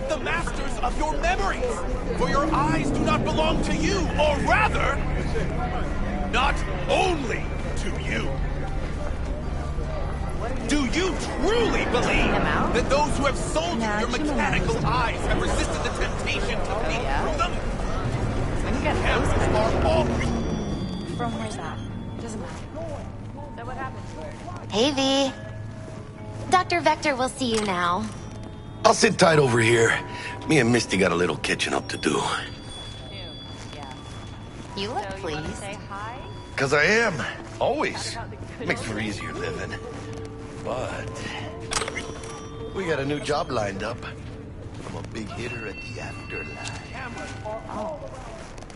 not the masters of your memories, for your eyes do not belong to you, or rather, not only to you. Do you truly believe that those who have sold you your mechanical eyes have resisted the temptation to peek through them? Cameras are all... From where's that? Doesn't matter. So what happened? Hey, V. Dr. Vector will see you now. I'll sit tight over here. Me and Misty got a little catching up to do. Yeah. You look So you pleased. want to say hi? 'Cause I am. Always. Makes for easier living. But... we got a new job lined up. I'm a big hitter at the afterlife. Oh.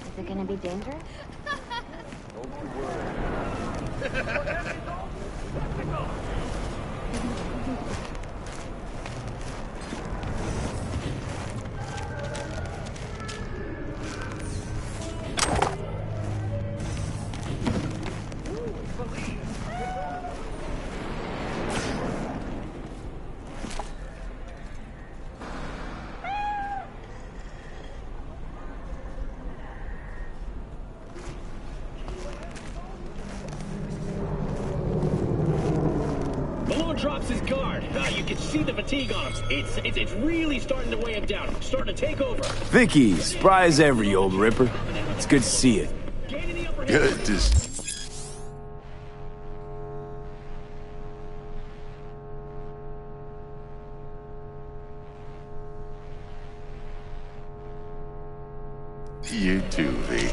Is it gonna be dangerous? Drops his guard. You can see the fatigue on him. It's really starting to weigh him down. Starting to take over. Vicky, spry as ever, you old ripper. It's good to see you. Good to... You too, V.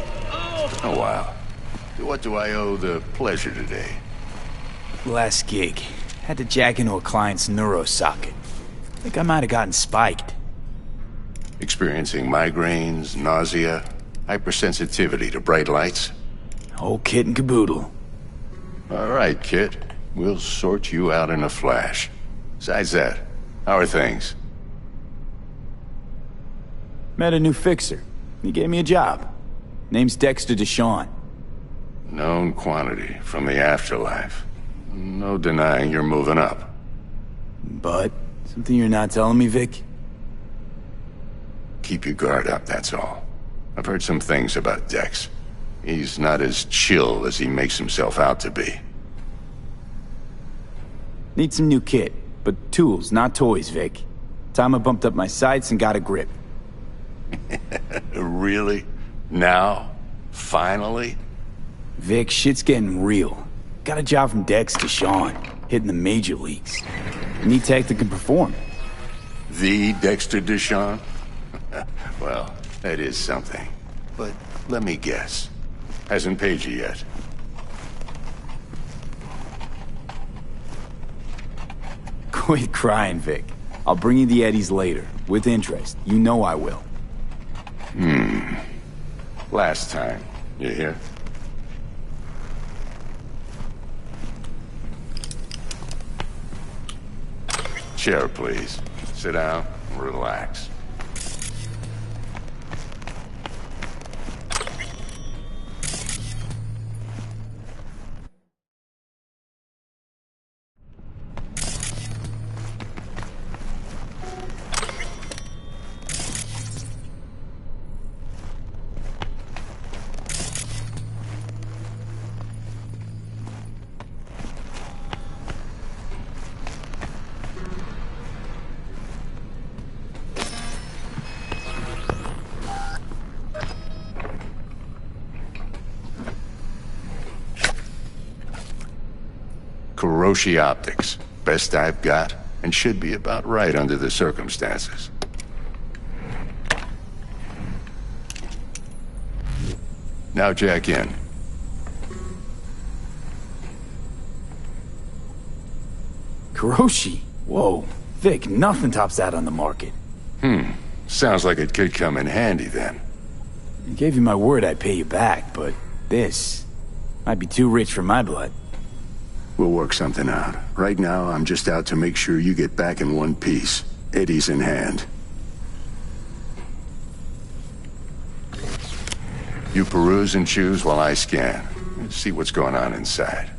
Oh, wow. What do I owe the pleasure today? Last gig. Had to jack into a client's neuro socket. Think I might have gotten spiked. Experiencing migraines, nausea, hypersensitivity to bright lights? Whole kit and caboodle. All right, kid. We'll sort you out in a flash. Besides that, how are things? Met a new fixer. He gave me a job. Name's Dexter Deshawn. Known quantity from the afterlife. No denying you're moving up. But, something you're not telling me, Vic? Keep your guard up, that's all. I've heard some things about Dex. He's not as chill as he makes himself out to be. Need some new kit, but tools, not toys, Vic. Time I bumped up my sights and got a grip. Really? Now? Finally? Vic, shit's getting real. Got a job from Dex to Sean, hitting the major leagues. Need tech that can perform. The Dexter Deshawn? Well, that is something. But let me guess. Hasn't paid you yet. Quit crying, Vic. I'll bring you the eddies later, with interest. You know I will. Last time. You hear? Chair, please. Sit down and relax. Kuroshi Optics. Best I've got, and should be about right under the circumstances. Now jack in. Kuroshi? Whoa. Vic, nothing tops that on the market. Sounds like it could come in handy then. I gave you my word I'd pay you back, but this might be too rich for my blood. We'll work something out. Right now, I'm just out to make sure you get back in one piece. Eddie's in hand. You peruse and choose while I scan. Let's see what's going on inside.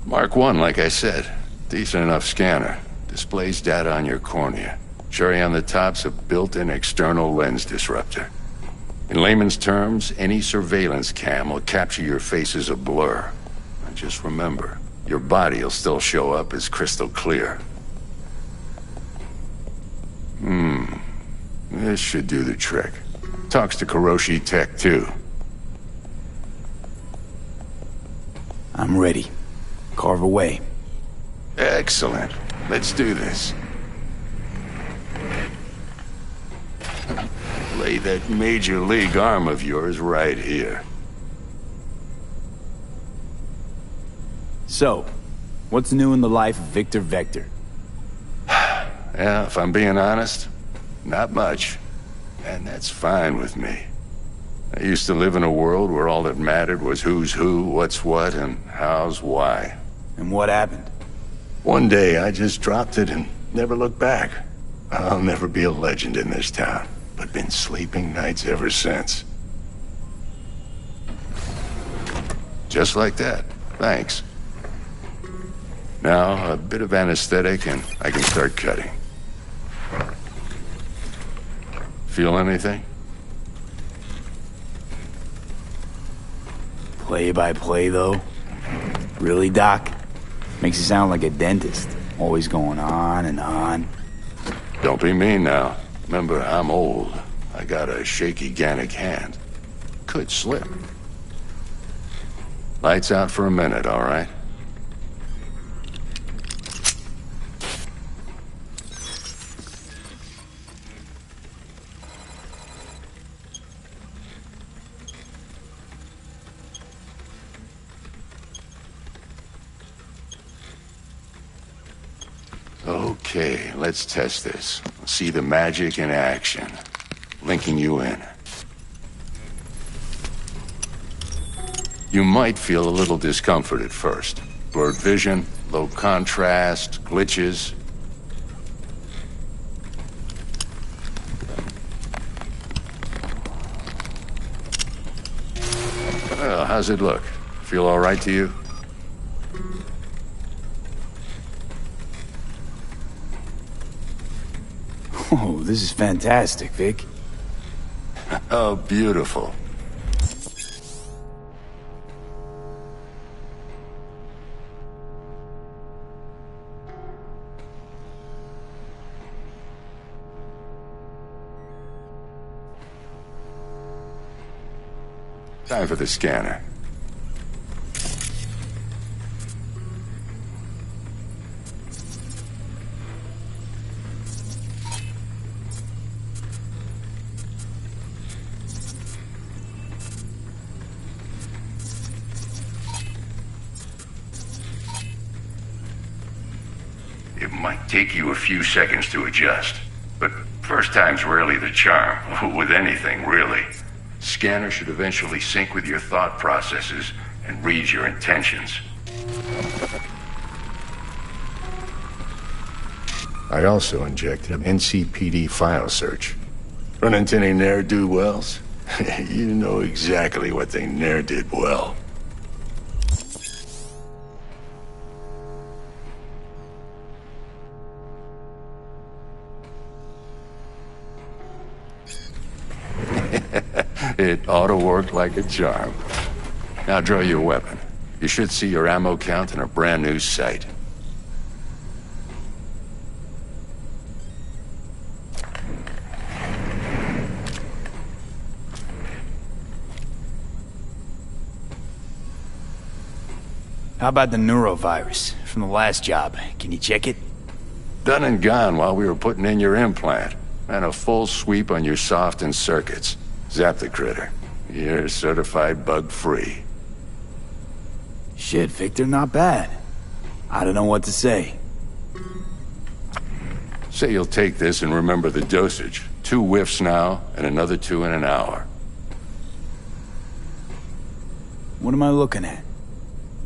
Mark 1, like I said. Decent enough scanner. Displays data on your cornea. Cherry on the top's a built-in external lens disruptor. In layman's terms, any surveillance cam will capture your face as a blur. And just remember, your body will still show up as crystal clear. This should do the trick. Talks to Kiroshi Tech, too. I'm ready. Carve away. Excellent. Let's do this. Lay that major league arm of yours right here. So, what's new in the life of Victor Vector? Yeah, if I'm being honest, not much. And that's fine with me. I used to live in a world where all that mattered was who's who, what's what, and how's why. And what happened? One day, I just dropped it and never looked back. I'll never be a legend in this town, but been sleeping nights ever since. Just like that. Thanks. Now, a bit of anesthetic and I can start cutting. Feel anything? Play by play, though? Really, Doc? Makes you sound like a dentist. Always going on and on. Don't be mean now. Remember, I'm old. I got a shaky Gannic hand. Could slip. Lights out for a minute, all right? Okay, let's test this. See the magic in action. Linking you in. You might feel a little discomfort at first. Blurred vision, low contrast, glitches. Well, how's it look? Feel all right to you? Oh, this is fantastic, Vic. Oh, beautiful. Time for the scanner. It might take you a few seconds to adjust, but first time's rarely the charm, with anything, really. Scanner should eventually sync with your thought processes and read your intentions. I also injected an NCPD file search. Run into any ne'er-do-wells? You know exactly what they ne'er did well. It ought to work like a charm. Now draw your weapon. You should see your ammo count in a brand new sight. How about the neurovirus from the last job? Can you check it? Done and gone while we were putting in your implant. And a full sweep on your soft and circuits. Zap the critter. You're certified bug-free. Shit, Victor, not bad. I don't know what to say. Say you'll take this and remember the dosage. 2 whiffs now, and another 2 in an hour. What am I looking at?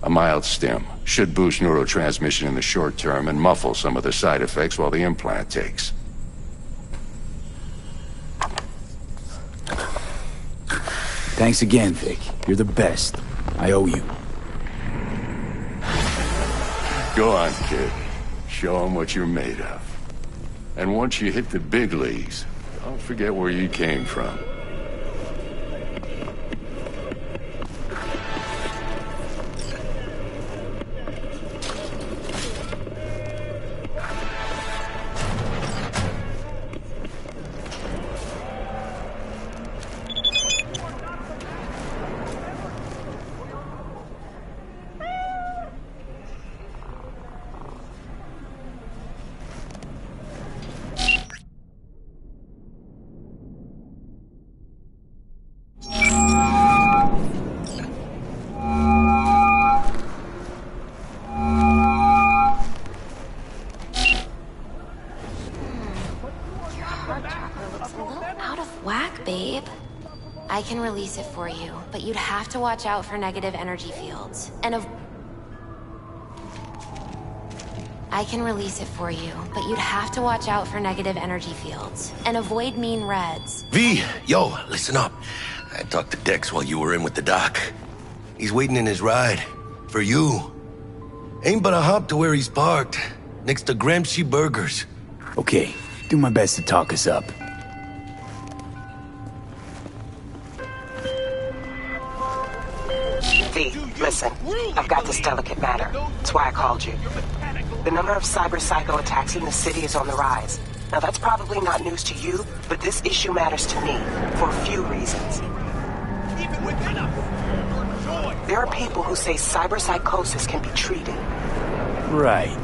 A mild stim. Should boost neurotransmission in the short term and muffle some of the side effects while the implant takes. Thanks again, Vic. You're the best. I owe you. Go on, kid. Show them what you're made of. And once you hit the big leagues, don't forget where you came from. I can release it for you, but you'd have to watch out for negative energy fields. I can release it for you, but you'd have to watch out for negative energy fields. And avoid mean reds. V, yo, listen up. I talked to Dex while you were in with the doc. He's waiting in his ride. For you. Ain't but a hop to where he's parked. Next to Gramsci Burgers. Okay, do my best to talk us up. V, listen. I've got this delicate matter. That's why I called you. The number of cyber-psycho attacks in the city is on the rise. Now that's probably not news to you, but this issue matters to me for a few reasons. There are people who say cyberpsychosis can be treated. Right.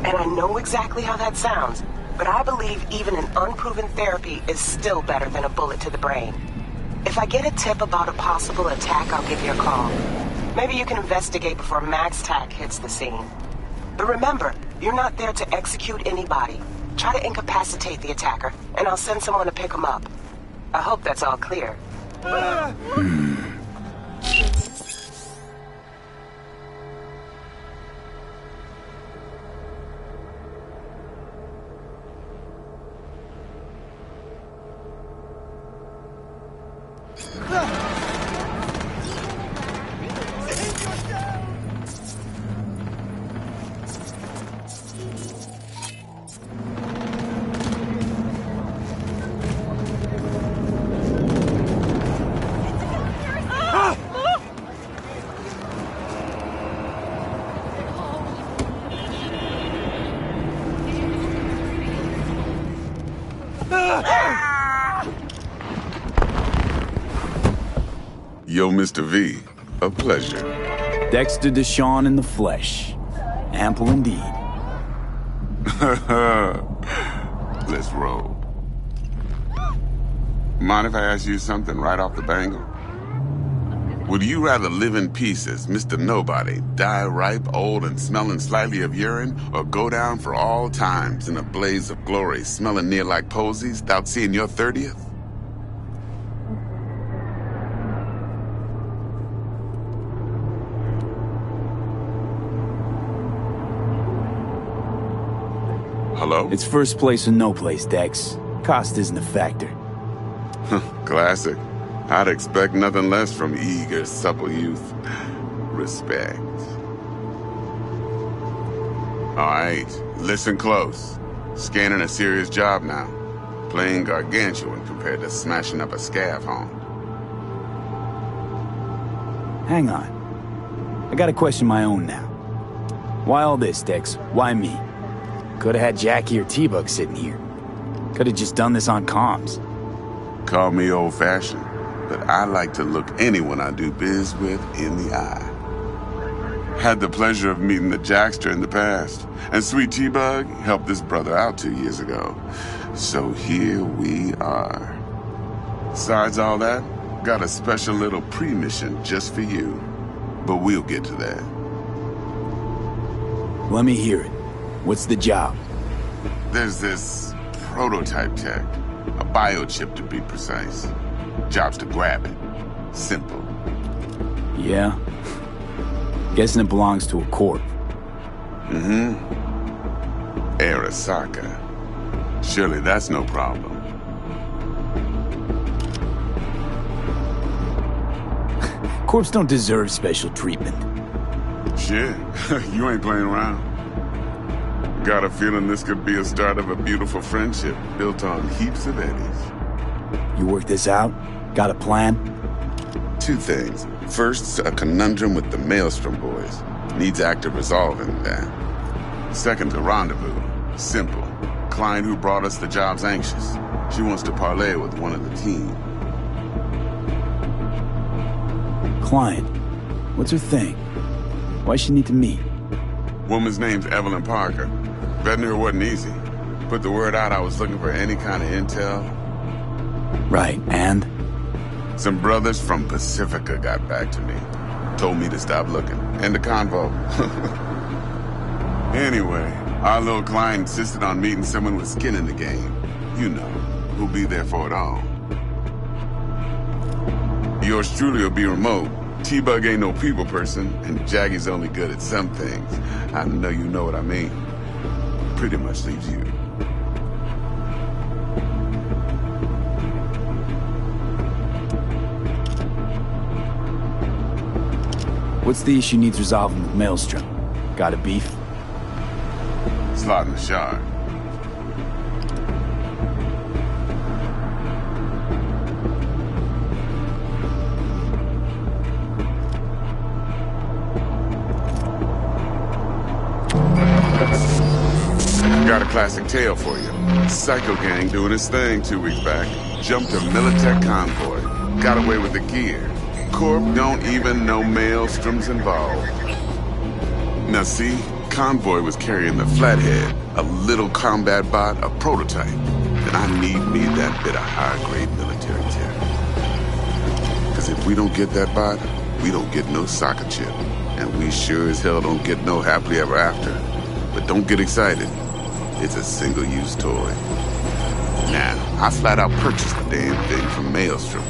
And I know exactly how that sounds, but I believe even an unproven therapy is still better than a bullet to the brain. If I get a tip about a possible attack, I'll give you a call. Maybe you can investigate before Max Tack hits the scene. But remember, you're not there to execute anybody. Try to incapacitate the attacker, and I'll send someone to pick him up. I hope that's all clear. Yo, Mr. V, a pleasure. Dexter Deshawn in the flesh. Ample indeed. Let's roll. Mind if I ask you something right off the bangle? Would you rather live in peace as Mr. Nobody, die ripe, old, and smelling slightly of urine, or go down for all times in a blaze of glory, smelling near like posies, without seeing your 30th? Hello? It's first place or no place, Dex. Cost isn't a factor. Classic. I'd expect nothing less from eager, supple youth. Respect. All right, listen close. Scanning a serious job now. Playing gargantuan compared to smashing up a scav home. Hang on. I got a question of my own now. Why all this, Dex? Why me? Could've had Jackie or T-Bug sitting here. Could've just done this on comms. Call me old-fashioned, but I like to look anyone I do biz with in the eye. Had the pleasure of meeting the Jackster in the past, and Sweet T-Bug helped this brother out 2 years ago. So here we are. Besides all that, got a special little pre-mission just for you. But we'll get to that. Let me hear it. What's the job? There's this prototype tech. A biochip to be precise. Job's to grab it. Simple. Yeah? Guessing it belongs to a corp. Mm-hmm. Arasaka. Surely that's no problem. Corps don't deserve special treatment. Shit, you ain't playing around. Got a feeling this could be a start of a beautiful friendship built on heaps of eddies. You work this out? Got a plan? Two things. First, a conundrum with the Maelstrom boys. Needs active resolving that. Second, a rendezvous. Simple. Client who brought us the job's anxious. She wants to parlay with one of the team. Client? What's her thing? Why she need to meet? Woman's name's Evelyn Parker. Vetting her wasn't easy. Put the word out I was looking for any kind of intel. Right, and? Some brothers from Pacifica got back to me. Told me to stop looking. End of convo. Anyway, our little client insisted on meeting someone with skin in the game. You know, who'll be there for it all. Yours truly will be remote. T-Bug ain't no people person, and Jaggy's only good at some things. I know you know what I mean. Pretty much leaves you. What's the issue needs resolving with Maelstrom? Got a beef? Slot in the shard. Got a classic tale for you. Psycho Gang doing his thing 2 weeks back. Jumped a Militech convoy. Got away with the gear. Corp don't even know Maelstrom's involved. Now see, convoy was carrying the Flathead, a little combat bot, a prototype. And I need me that bit of high-grade military tech. Because if we don't get that bot, we don't get no soccer chip. And we sure as hell don't get no happily ever after. But don't get excited. It's a single-use toy. Now, I flat out purchased the damn thing from Maelstrom.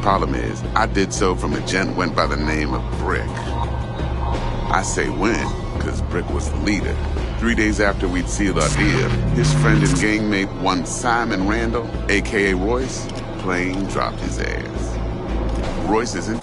Problem is, I did so from a gent went by the name of Brick. I say when, because Brick was the leader. 3 days after we'd sealed our deal, his friend and gangmate, one Simon Randall, a.k.a. Royce, plain dropped his ass. Royce isn't...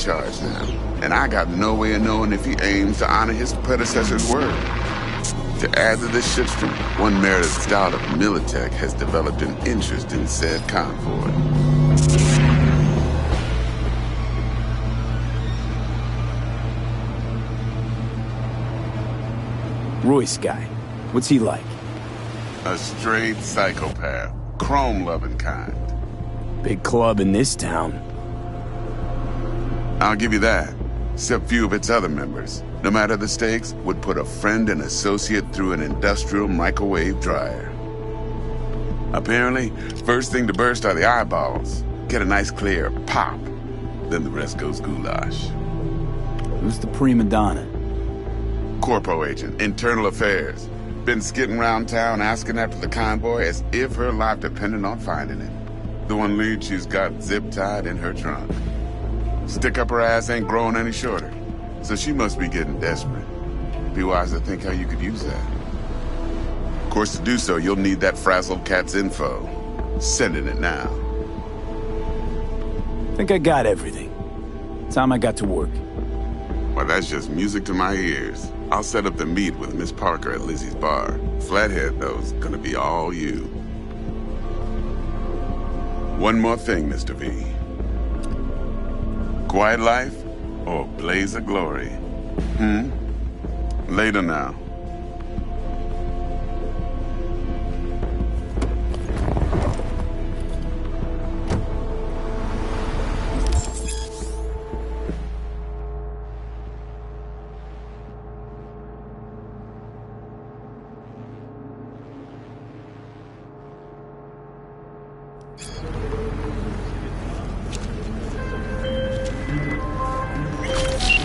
charge now, and I got no way of knowing if he aims to honor his predecessor's word. To add to this shitstorm, one Meredith Stout of Militech has developed an interest in said convoy. Royce guy. What's he like? A straight psychopath. Chrome-loving kind. Big club in this town. I'll give you that. Except few of its other members, no matter the stakes, would put a friend and associate through an industrial microwave dryer. Apparently, first thing to burst are the eyeballs. Get a nice clear pop. Then the rest goes goulash. Who's the prima donna? Corpo agent, internal affairs. Been skidding around town asking after the convoy as if her life depended on finding it. The one lead she's got zip-tied in her trunk. Stick up her ass ain't growing any shorter, so she must be getting desperate. Be wise to think how you could use that. Of course, to do so, you'll need that frazzled cat's info. Sending it now. Think I got everything. Time I got to work. Well, that's just music to my ears. I'll set up the meet with Miss Parker at Lizzie's bar. Flathead, though's gonna be all you. One more thing, Mr. V. Quiet life or blaze of glory? Later now.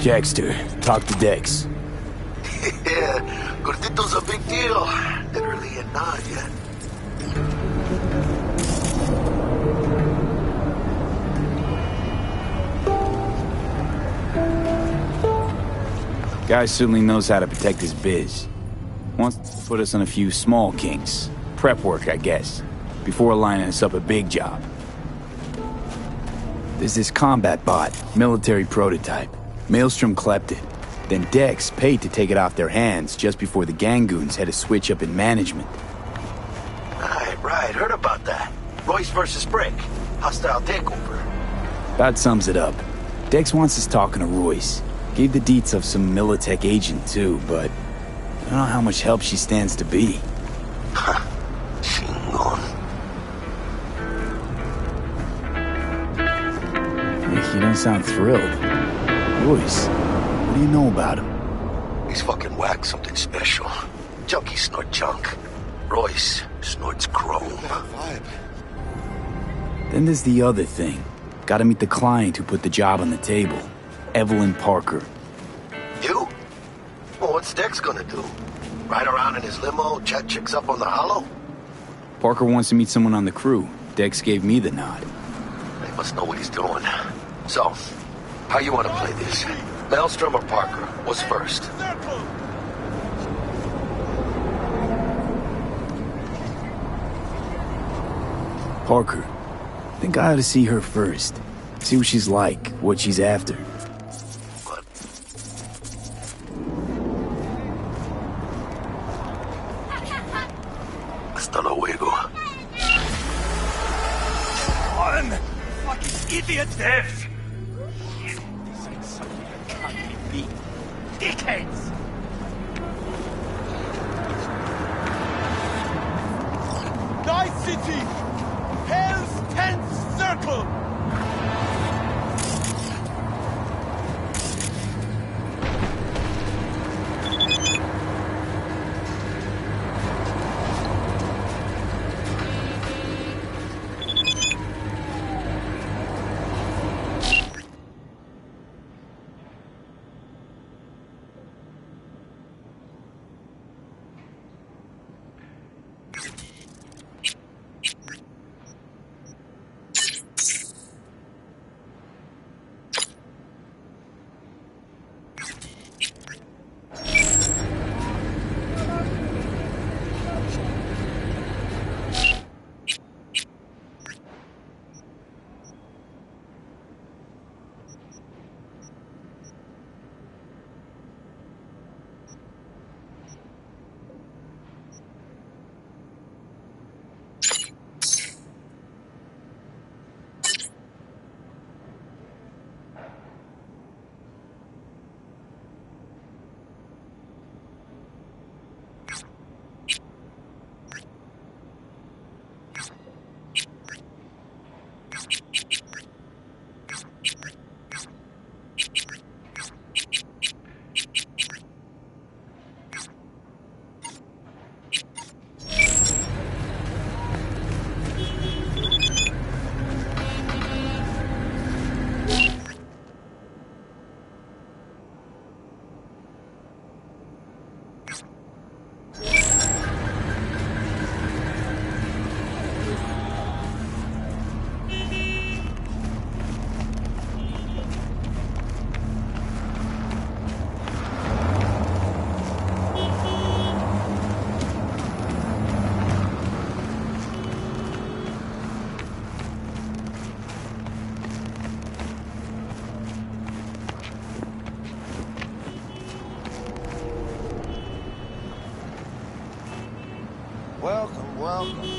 Jackster, talk to Dex. Yeah, Gordito's a big deal. Literally and not yet. Guy certainly knows how to protect his biz. Wants to put us on a few small kinks. Prep work, I guess. Before lining us up a big job. There's this combat bot, military prototype. Maelstrom clept it. Then Dex paid to take it off their hands just before the Gangoons had a switch up in management. Right. Heard about that. Royce versus Brick. Hostile takeover. That sums it up. Dex wants us talking to Royce. Gave the deets of some Militech agent too, but I don't know how much help she stands to be. Chingon. You don't sound thrilled. Royce, what do you know about him? He's fucking whack, something special. Junkies snort junk. Royce snorts chrome. Then there's the other thing. Gotta meet the client who put the job on the table. Evelyn Parker. You? Well, what's Dex gonna do? Ride around in his limo, chat chicks up on the hollow? Parker wants to meet someone on the crew. Dex gave me the nod. He must know what he's doing. So, how you want to play this? Maelstrom or Parker? What's first? Parker. Think I ought to see her first. See what she's like, what she's after. What? Hasta luego. One fucking idiot death! This ain't something that can't be beat. Dickheads! Night City! Hell's 10th Circle! welcome.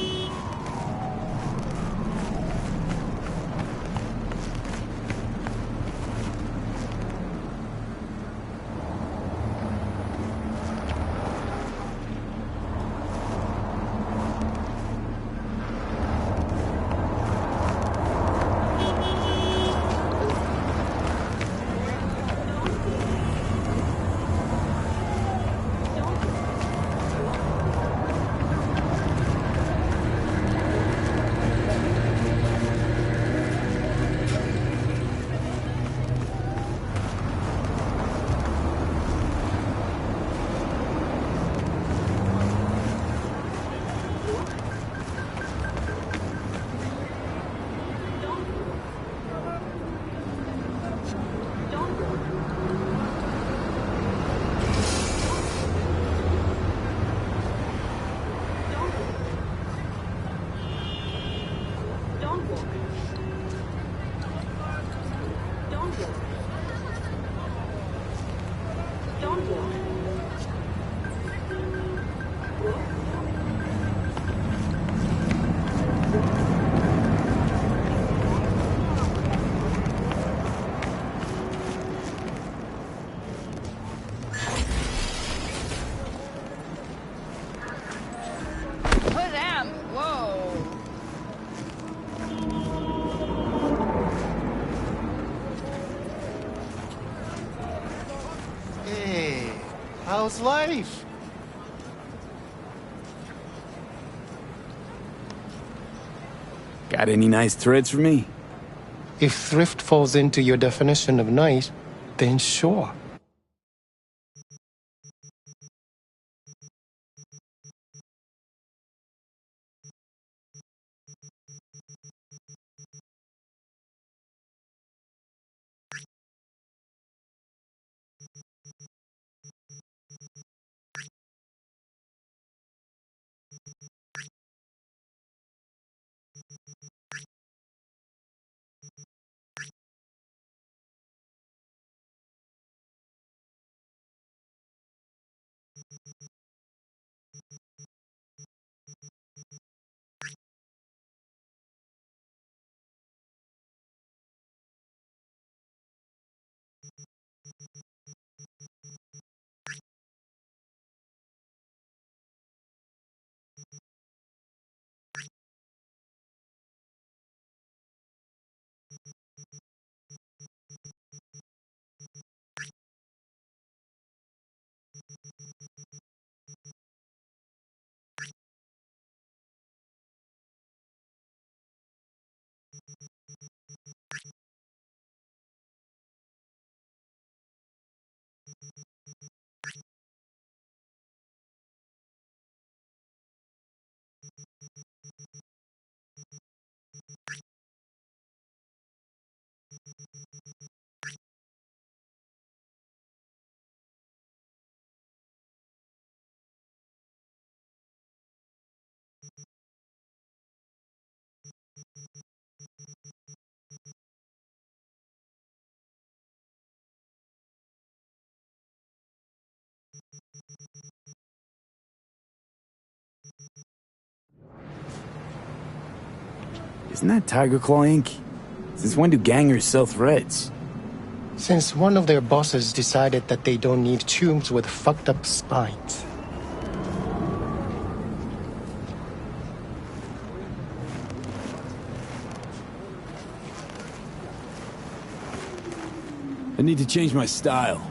How's life? Got any nice threads for me? If thrift falls into your definition of nice, then sure. Isn't that Tiger Claw ink? Since when do gangers sell threads? Since one of their bosses decided that they don't need chooms with fucked up spines. I need to change my style.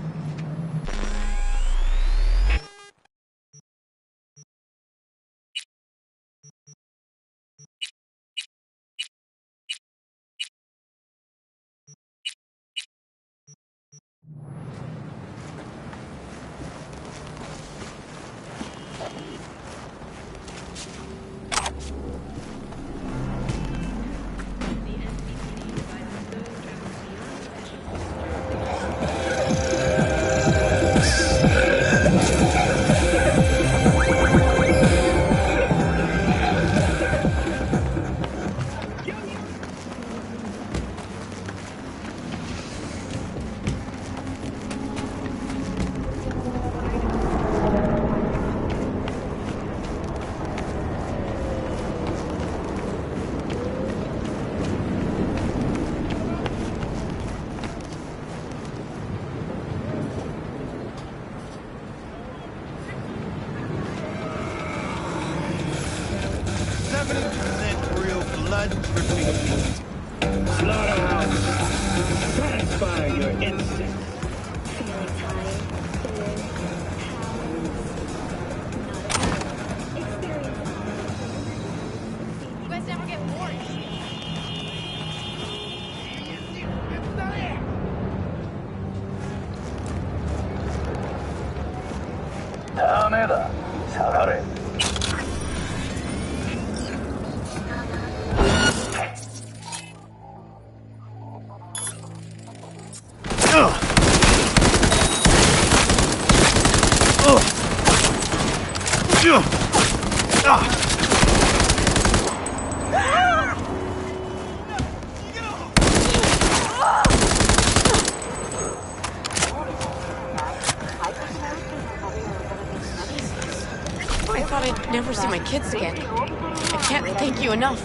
insane. You guys never get bored. 다음에다 잘하래. I thought I'd never see my kids again. I can't thank you enough.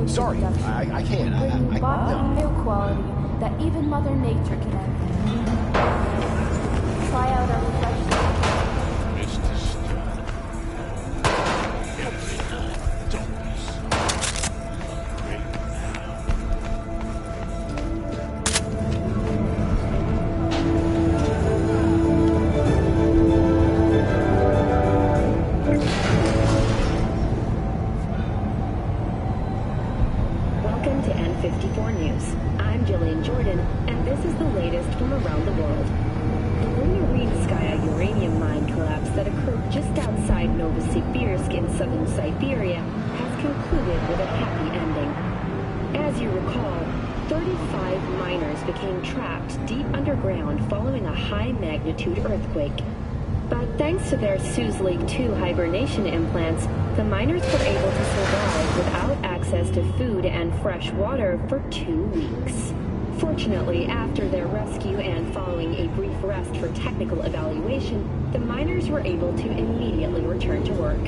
Sorry, I can't. I quality that even Mother Nature can envy. Try out our refreshing. Siberia has concluded with a happy ending. As you recall, 35 miners became trapped deep underground following a high-magnitude earthquake. But thanks to their Suez Lake 2 hibernation implants, the miners were able to survive without access to food and fresh water for 2 weeks. Fortunately, after their rescue and following a brief rest for technical evaluation, the miners were able to immediately return to work.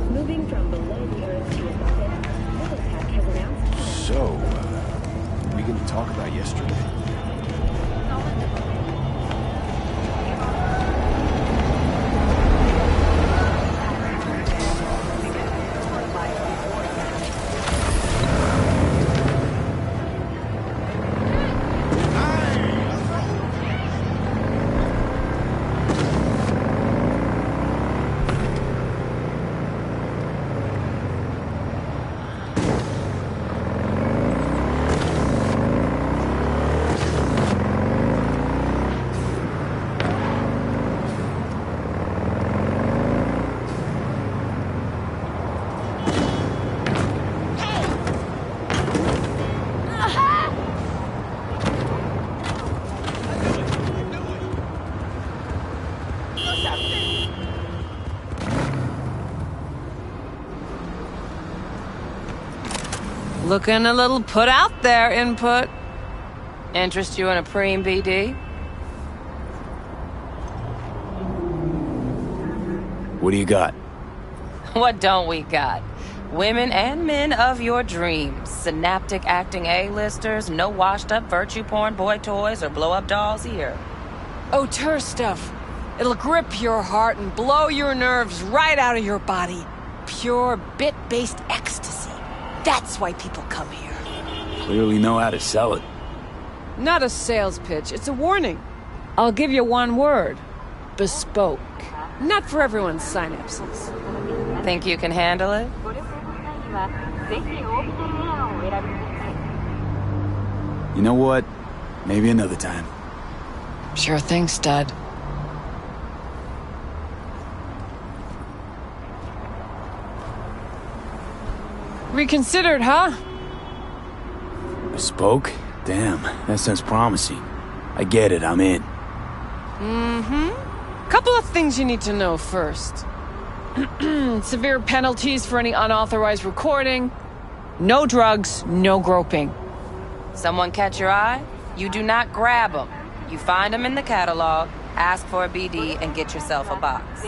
Moving from below the earth to above it, Militech has announced... So, we gonna talk about yesterday? Looking a little put out there, Input. Interest you in a preem BD? What do you got? What don't we got? Women and men of your dreams. Synaptic acting A-listers, no washed-up virtue porn boy toys or blow-up dolls here. Auteur stuff. It'll grip your heart and blow your nerves right out of your body. Pure bit-based ecstasy. That's why people come here. Clearly know how to sell it. Not a sales pitch, it's a warning. I'll give you one word. Bespoke. Not for everyone's synapses. Think you can handle it? You know what? Maybe another time. Sure thing, stud. Reconsidered, huh? Bespoke? Damn, that sounds promising. I get it, I'm in. Mm-hmm. Couple of things you need to know first. Severe penalties for any unauthorized recording. No drugs, no groping. Someone catch your eye? You do not grab them. You find them in the catalog, ask for a BD, and get yourself a box.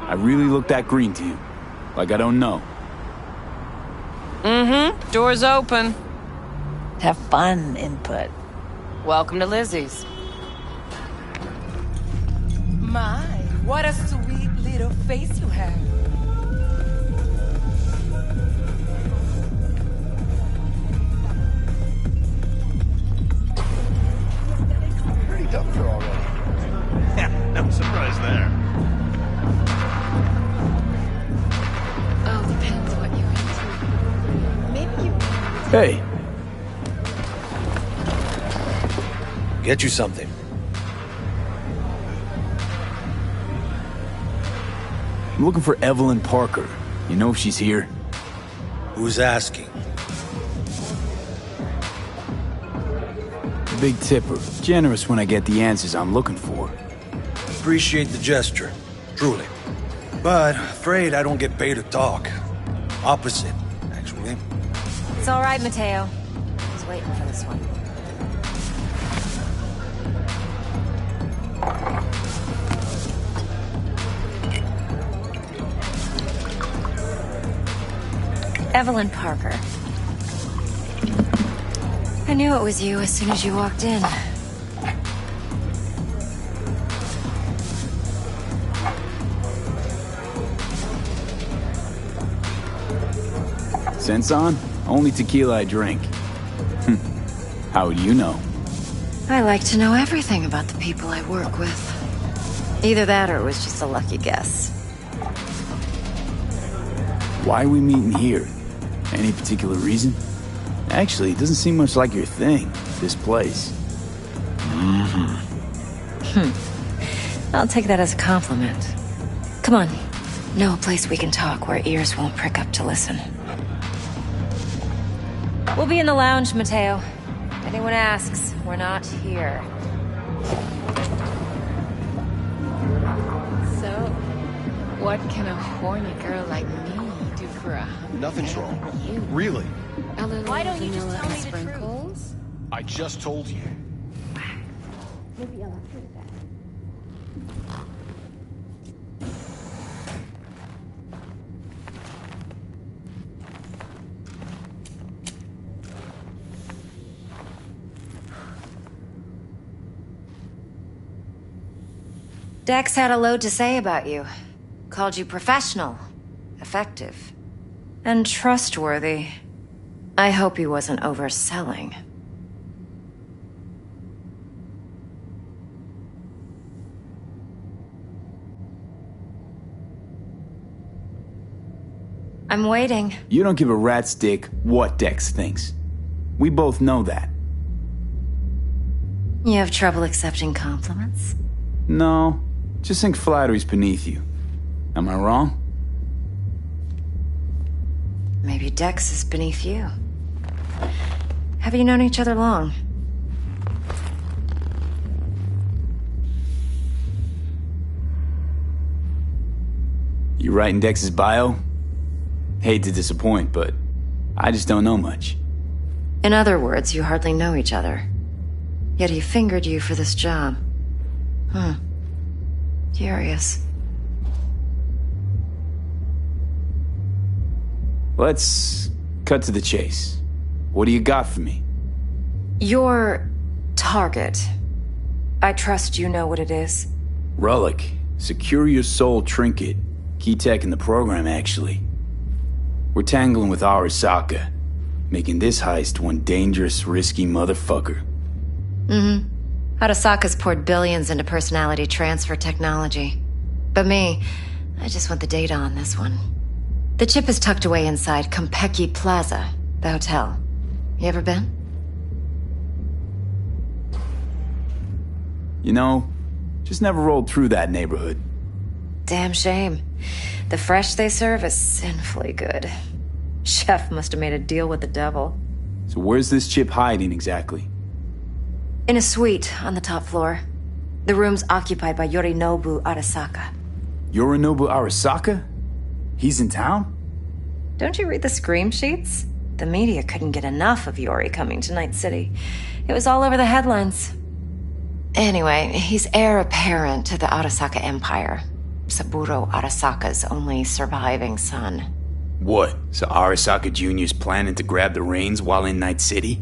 I really look that green to you. Like I don't know. Mm-hmm. Door's open. Have fun, Input. Welcome to Lizzie's. My, what a sweet little face you have. Pretty tough girl already. Yeah, no surprise there. Oh, depends what you're into. Maybe you... Hey. Get you something. I'm looking for Evelyn Parker. You know if she's here? Who's asking? Big tipper. Generous when I get the answers I'm looking for. Appreciate the gesture. Truly. But afraid I don't get paid to talk. Opposite, actually. It's all right, Mateo. I was waiting for this one. Evelyn Parker. I knew it was you as soon as you walked in. Sense on? Only tequila I drink. How would you know? I like to know everything about the people I work with. Either that or it was just a lucky guess. Why are we meeting here? Any particular reason? Actually, it doesn't seem much like your thing, this place. I'll take that as a compliment. Come on. Know a place we can talk where ears won't prick up to listen. We'll be in the lounge, Mateo. If anyone asks, we're not here. So, what can a horny girl like me do for a Nothing's wrong. Really. A little Why don't you just vanilla tell me and the sprinkles? I just told you. Maybe I'll have to do that. Dex had a load to say about you. Called you professional, effective, and trustworthy. I hope he wasn't overselling. I'm waiting. You don't give a rat's dick what Dex thinks. We both know that. You have trouble accepting compliments? No, just think flattery's beneath you. Am I wrong? Maybe Dex is beneath you. Have you known each other long? You writing Dex's bio? Hate to disappoint, but I just don't know much. In other words, you hardly know each other. Yet he fingered you for this job. Curious. Let's cut to the chase. What do you got for me? Your target. I trust you know what it is. Relic. Secure your soul trinket. Key tech in the program, actually. We're tangling with Arasaka, making this heist one dangerous, risky motherfucker. Arasaka's poured billions into personality transfer technology. But me, I just want the data on this one. The chip is tucked away inside Konpeki Plaza, the hotel. You ever been? You know, just never rolled through that neighborhood. Damn shame. The fresh they serve is sinfully good. Chef must have made a deal with the devil. So where's this chip hiding exactly? In a suite on the top floor. The room's occupied by Yorinobu Arasaka. Yorinobu Arasaka? He's in town? Don't you read the scream sheets? The media couldn't get enough of Yori coming to Night City. It was all over the headlines. Anyway, he's heir apparent to the Arasaka Empire. Saburo Arasaka's only surviving son. What? So Arasaka Jr.'s planning to grab the reins while in Night City?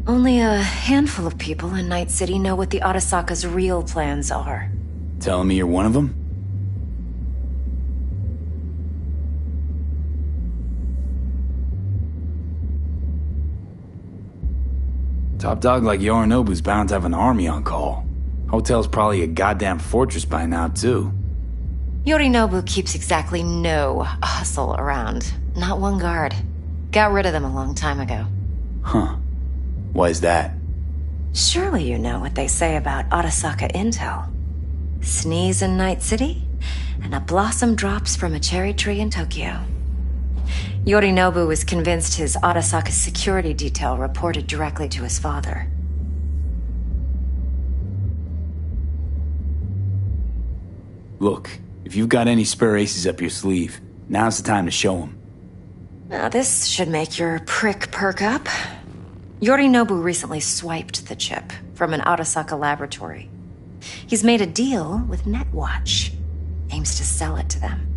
Only a handful of people in Night City know what the Arasaka's real plans are. Telling me you're one of them? Top dog like Yorinobu's bound to have an army on call. Hotel's probably a goddamn fortress by now, too. Yorinobu keeps exactly no hustle around. Not one guard. Got rid of them a long time ago. Huh. Why is that? Surely you know what they say about Arasaka intel. Sneeze in Night City, and a blossom drops from a cherry tree in Tokyo. Yorinobu was convinced his Arasaka security detail reported directly to his father. Look, if you've got any spare aces up your sleeve, now's the time to show them. Now this should make your prick perk up. Yorinobu recently swiped the chip from an Arasaka laboratory. He's made a deal with Netwatch. Aims to sell it to them.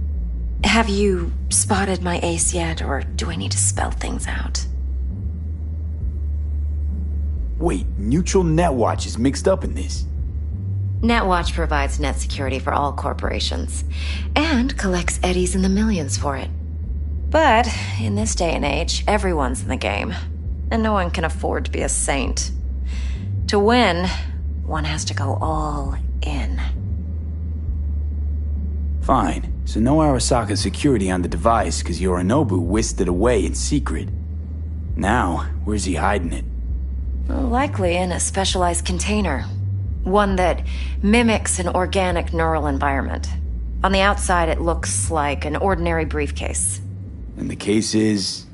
Have you spotted my ace yet, or do I need to spell things out? Wait, Neutral Netwatch is mixed up in this. Netwatch provides net security for all corporations, and collects eddies in the millions for it. But, in this day and age, everyone's in the game, and no one can afford to be a saint. To win, one has to go all in. Fine, so no Arasaka security on the device because Yorinobu whisked it away in secret. Now, where's he hiding it? Well, likely in a specialized container. One that mimics an organic neural environment. On the outside, it looks like an ordinary briefcase. And the case is...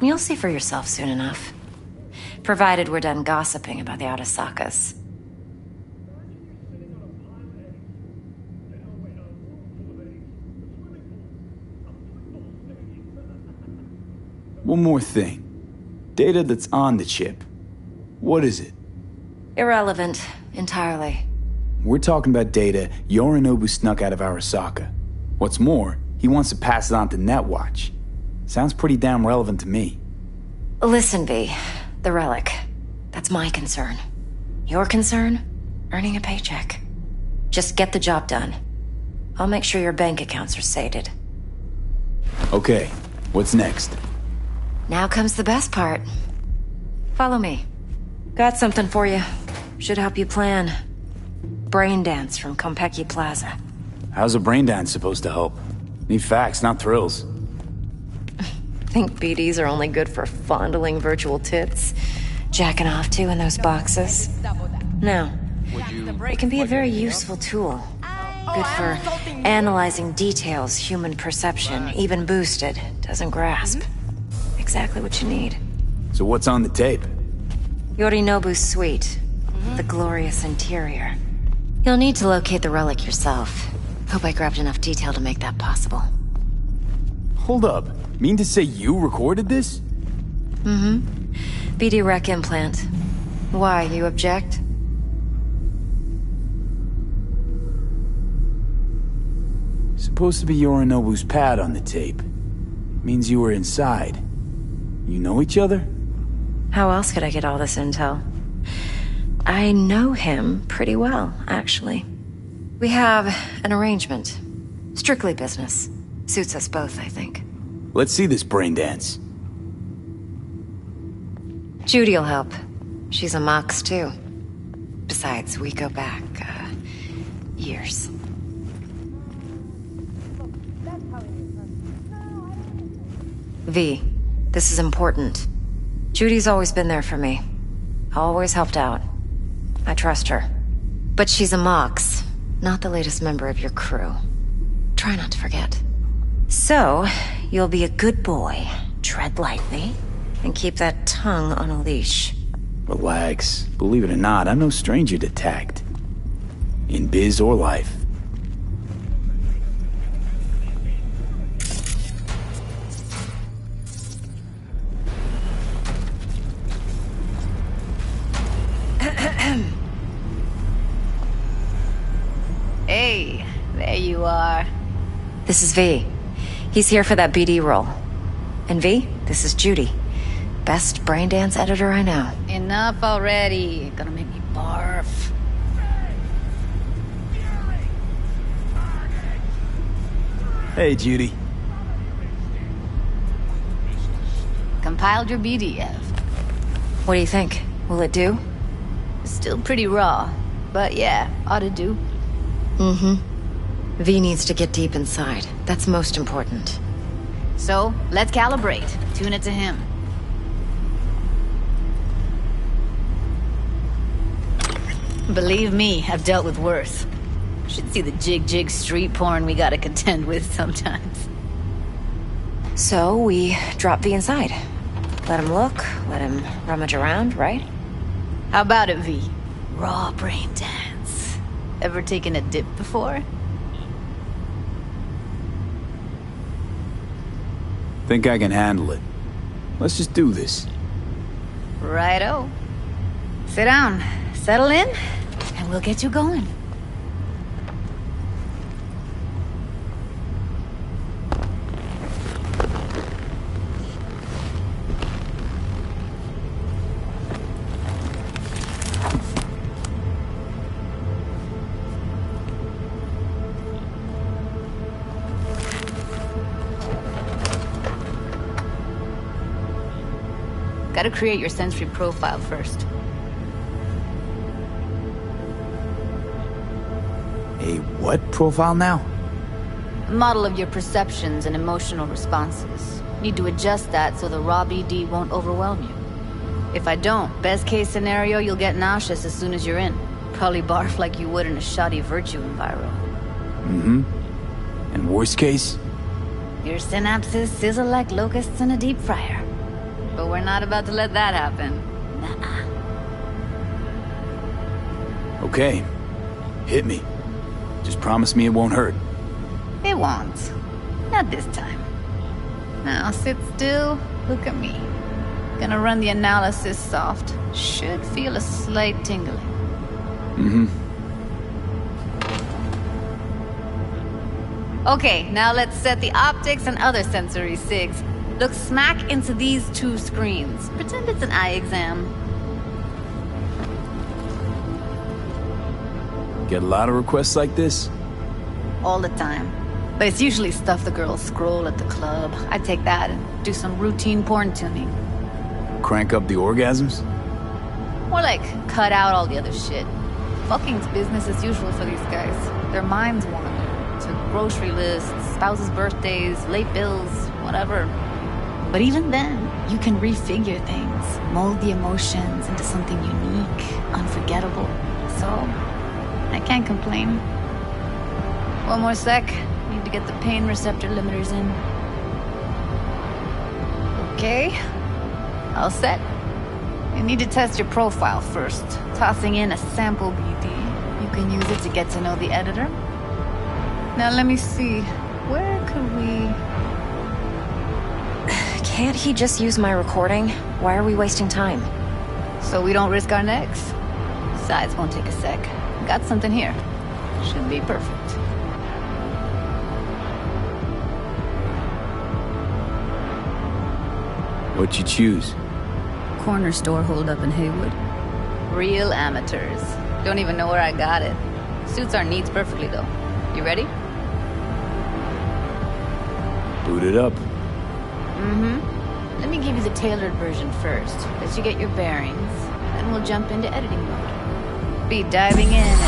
You'll see for yourself soon enough. Provided we're done gossiping about the Arasakas. One more thing. Data that's on the chip. What is it? Irrelevant, entirely. We're talking about data Yorinobu snuck out of Arasaka. What's more, he wants to pass it on to Netwatch. Sounds pretty damn relevant to me. Listen, V. The relic. That's my concern. Your concern? Earning a paycheck. Just get the job done. I'll make sure your bank accounts are sated. Okay, what's next? Now comes the best part. Follow me. Got something for you. Should help you plan. Brain dance from Konpeki Plaza. How's a brain dance supposed to help? Need facts, not thrills. Think BDs are only good for fondling virtual tits? Jacking off to in those boxes? No. It can be a very useful tool. Good for analyzing details human perception, even boosted, doesn't grasp. Exactly what you need. So what's on the tape? Yorinobu's suite. The glorious interior. You'll need to locate the relic yourself. Hope I grabbed enough detail to make that possible. Hold up. Mean to say you recorded this? Mm-hmm. BD rec implant. Why, you object? Supposed to be Yorinobu's pad on the tape. Means you were inside. You know each other? How else could I get all this intel? I know him pretty well, actually. We have an arrangement. Strictly business. Suits us both, I think. Let's see this brain dance. Judy'll help. She's a Mox, too. Besides, we go back, years. V, this is important. Judy's always been there for me. Always helped out. I trust her. But she's a Mox, not the latest member of your crew. Try not to forget. So, you'll be a good boy, tread lightly, and keep that tongue on a leash. Relax. Believe it or not, I'm no stranger to tact. In biz or life. Hey, there you are. This is V. He's here for that BD role. And V, this is Judy. Best brain dance editor I know. Enough already. Gonna make me barf. Hey, Judy. Compiled your BDF. What do you think? Will it do? Still pretty raw, but yeah, ought to do. Mm-hmm. V needs to get deep inside. That's most important. So, let's calibrate. Tune it to him. Believe me, I've dealt with worse. Should see the jig street porn we gotta contend with sometimes. So, we drop V inside. Let him look, let him rummage around, right? How about it, V? Raw brain dance. Ever taken a dip before? Think I can handle it. Let's just do this. Righto. Sit down, settle in, and we'll get you going. Gotta create your sensory profile first. A what profile now? A model of your perceptions and emotional responses. Need to adjust that so the raw BD won't overwhelm you. If I don't, best case scenario, you'll get nauseous as soon as you're in. Probably barf like you would in a shoddy virtue enviro. Mm-hmm. And worst case? Your synapses sizzle like locusts in a deep fryer. But we're not about to let that happen. Nuh-uh. Okay. Hit me. Just promise me it won't hurt. It won't. Not this time. Now sit still, look at me. Gonna run the analysis soft. Should feel a slight tingling. Mm-hmm. Okay, now let's set the optics and other sensory sigs. Look smack into these two screens. Pretend it's an eye exam. Get a lot of requests like this? All the time. But it's usually stuff the girls scroll at the club. I take that and do some routine porn tuning. Crank up the orgasms? More like, cut out all the other shit. Fucking's business as usual for these guys. Their minds wander to grocery lists, spouses' birthdays, late bills, whatever. But even then, you can refigure things, mold the emotions into something unique, unforgettable. So, I can't complain. One more sec. Need to get the pain receptor limiters in. Okay. All set. You need to test your profile first. Tossing in a sample BD. You can use it to get to know the editor. Now let me see. Where could we... Can't he just use my recording? Why are we wasting time? So we don't risk our necks. Besides, won't take a sec. Got something here. Should be perfect. What'd you choose? Corner store holdup in Haywood. Real amateurs. Don't even know where I got it. Suits our needs perfectly, though. You ready? Boot it up. Mm-hmm. Let me give you the tailored version first. Let you get your bearings. Then we'll jump into editing mode. Be diving in and...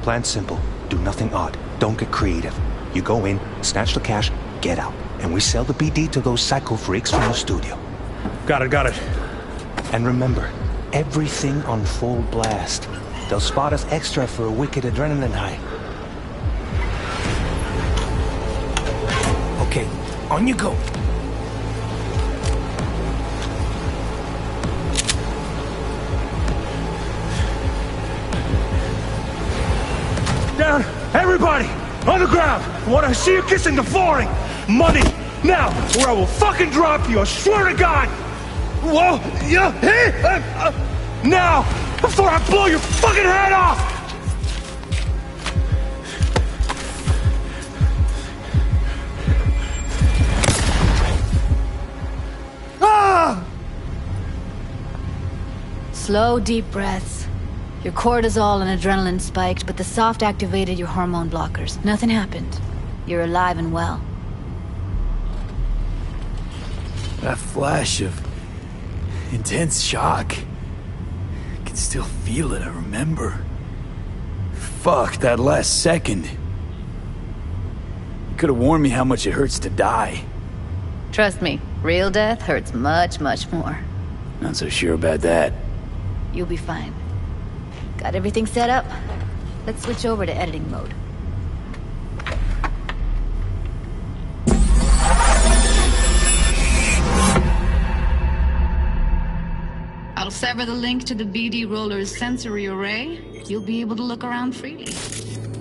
Plan simple. Do nothing odd. Don't get creative. You go in, snatch the cash, get out. And we sell the BD to those psycho freaks from the studio. Got it. And remember, everything on full blast. They'll spot us extra for a wicked adrenaline high. Okay, on you go. Down! Everybody! On the ground! I want to see you kissing the flooring! Money! Now! Or I will fucking drop you! I swear to God! Whoa! Yeah! Hey! Now! Before I blow your fucking head off! Ah! Slow, deep breaths. Your cortisol and adrenaline spiked, but the soft activated your hormone blockers. Nothing happened. You're alive and well. That flash of intense shock. I can still feel it, I remember. Fuck, that last second. You could have warned me how much it hurts to die. Trust me, real death hurts much, much more. Not so sure about that. You'll be fine. Got everything set up? Let's switch over to editing mode. I'll sever the link to the BD Roller's sensory array. You'll be able to look around freely.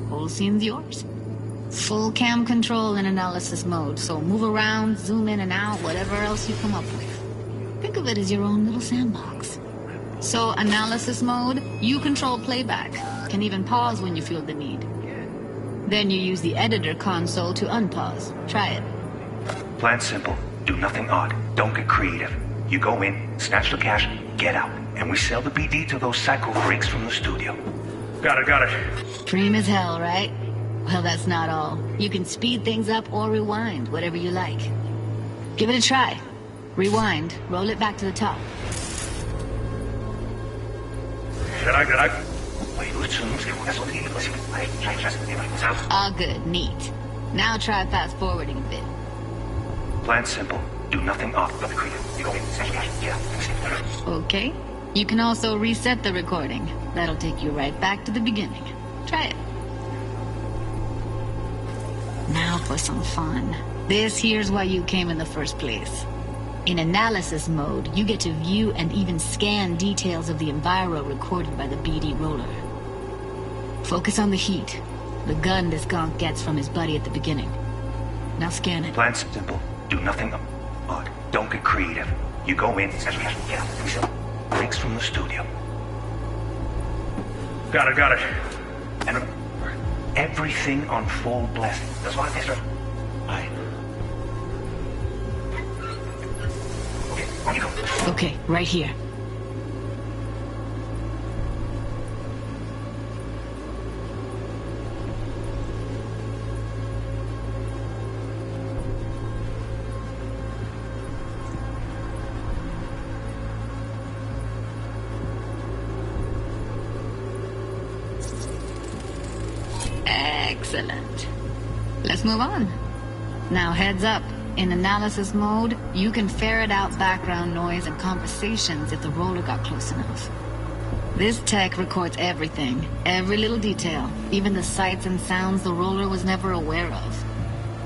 Whole scene's yours. Full cam control in analysis mode, so move around, zoom in and out, whatever else you come up with. Think of it as your own little sandbox. So, analysis mode, you control playback. Can even pause when you feel the need. Then you use the editor console to unpause. Try it. Plan simple. Do nothing odd. Don't get creative. You go in, snatch the cash, get out. And we sell the BD to those psycho freaks from the studio. Got it. Dream as hell, right? Well, that's not all. You can speed things up or rewind, whatever you like. Give it a try. Rewind, roll it back to the top. All good, neat. Now try fast forwarding a bit. Plan simple. Do nothing off. Okay. You can also reset the recording. That'll take you right back to the beginning. Try it. Now for some fun. This here's why you came in the first place. In analysis mode, you get to view and even scan details of the enviro recorded by the BD roller. Focus on the heat. The gun this gonk gets from his buddy at the beginning. Now scan it. Plan simple. Do nothing odd. Don't get creative. You go in. Breaks from the studio. Got it. And remember, everything on full blast. That's why this. Aye. Okay, on you go. Okay, right here. Excellent. Let's move on. Now heads up. In analysis mode, you can ferret out background noise and conversations if the roller got close enough. This tech records everything, every little detail, even the sights and sounds the roller was never aware of.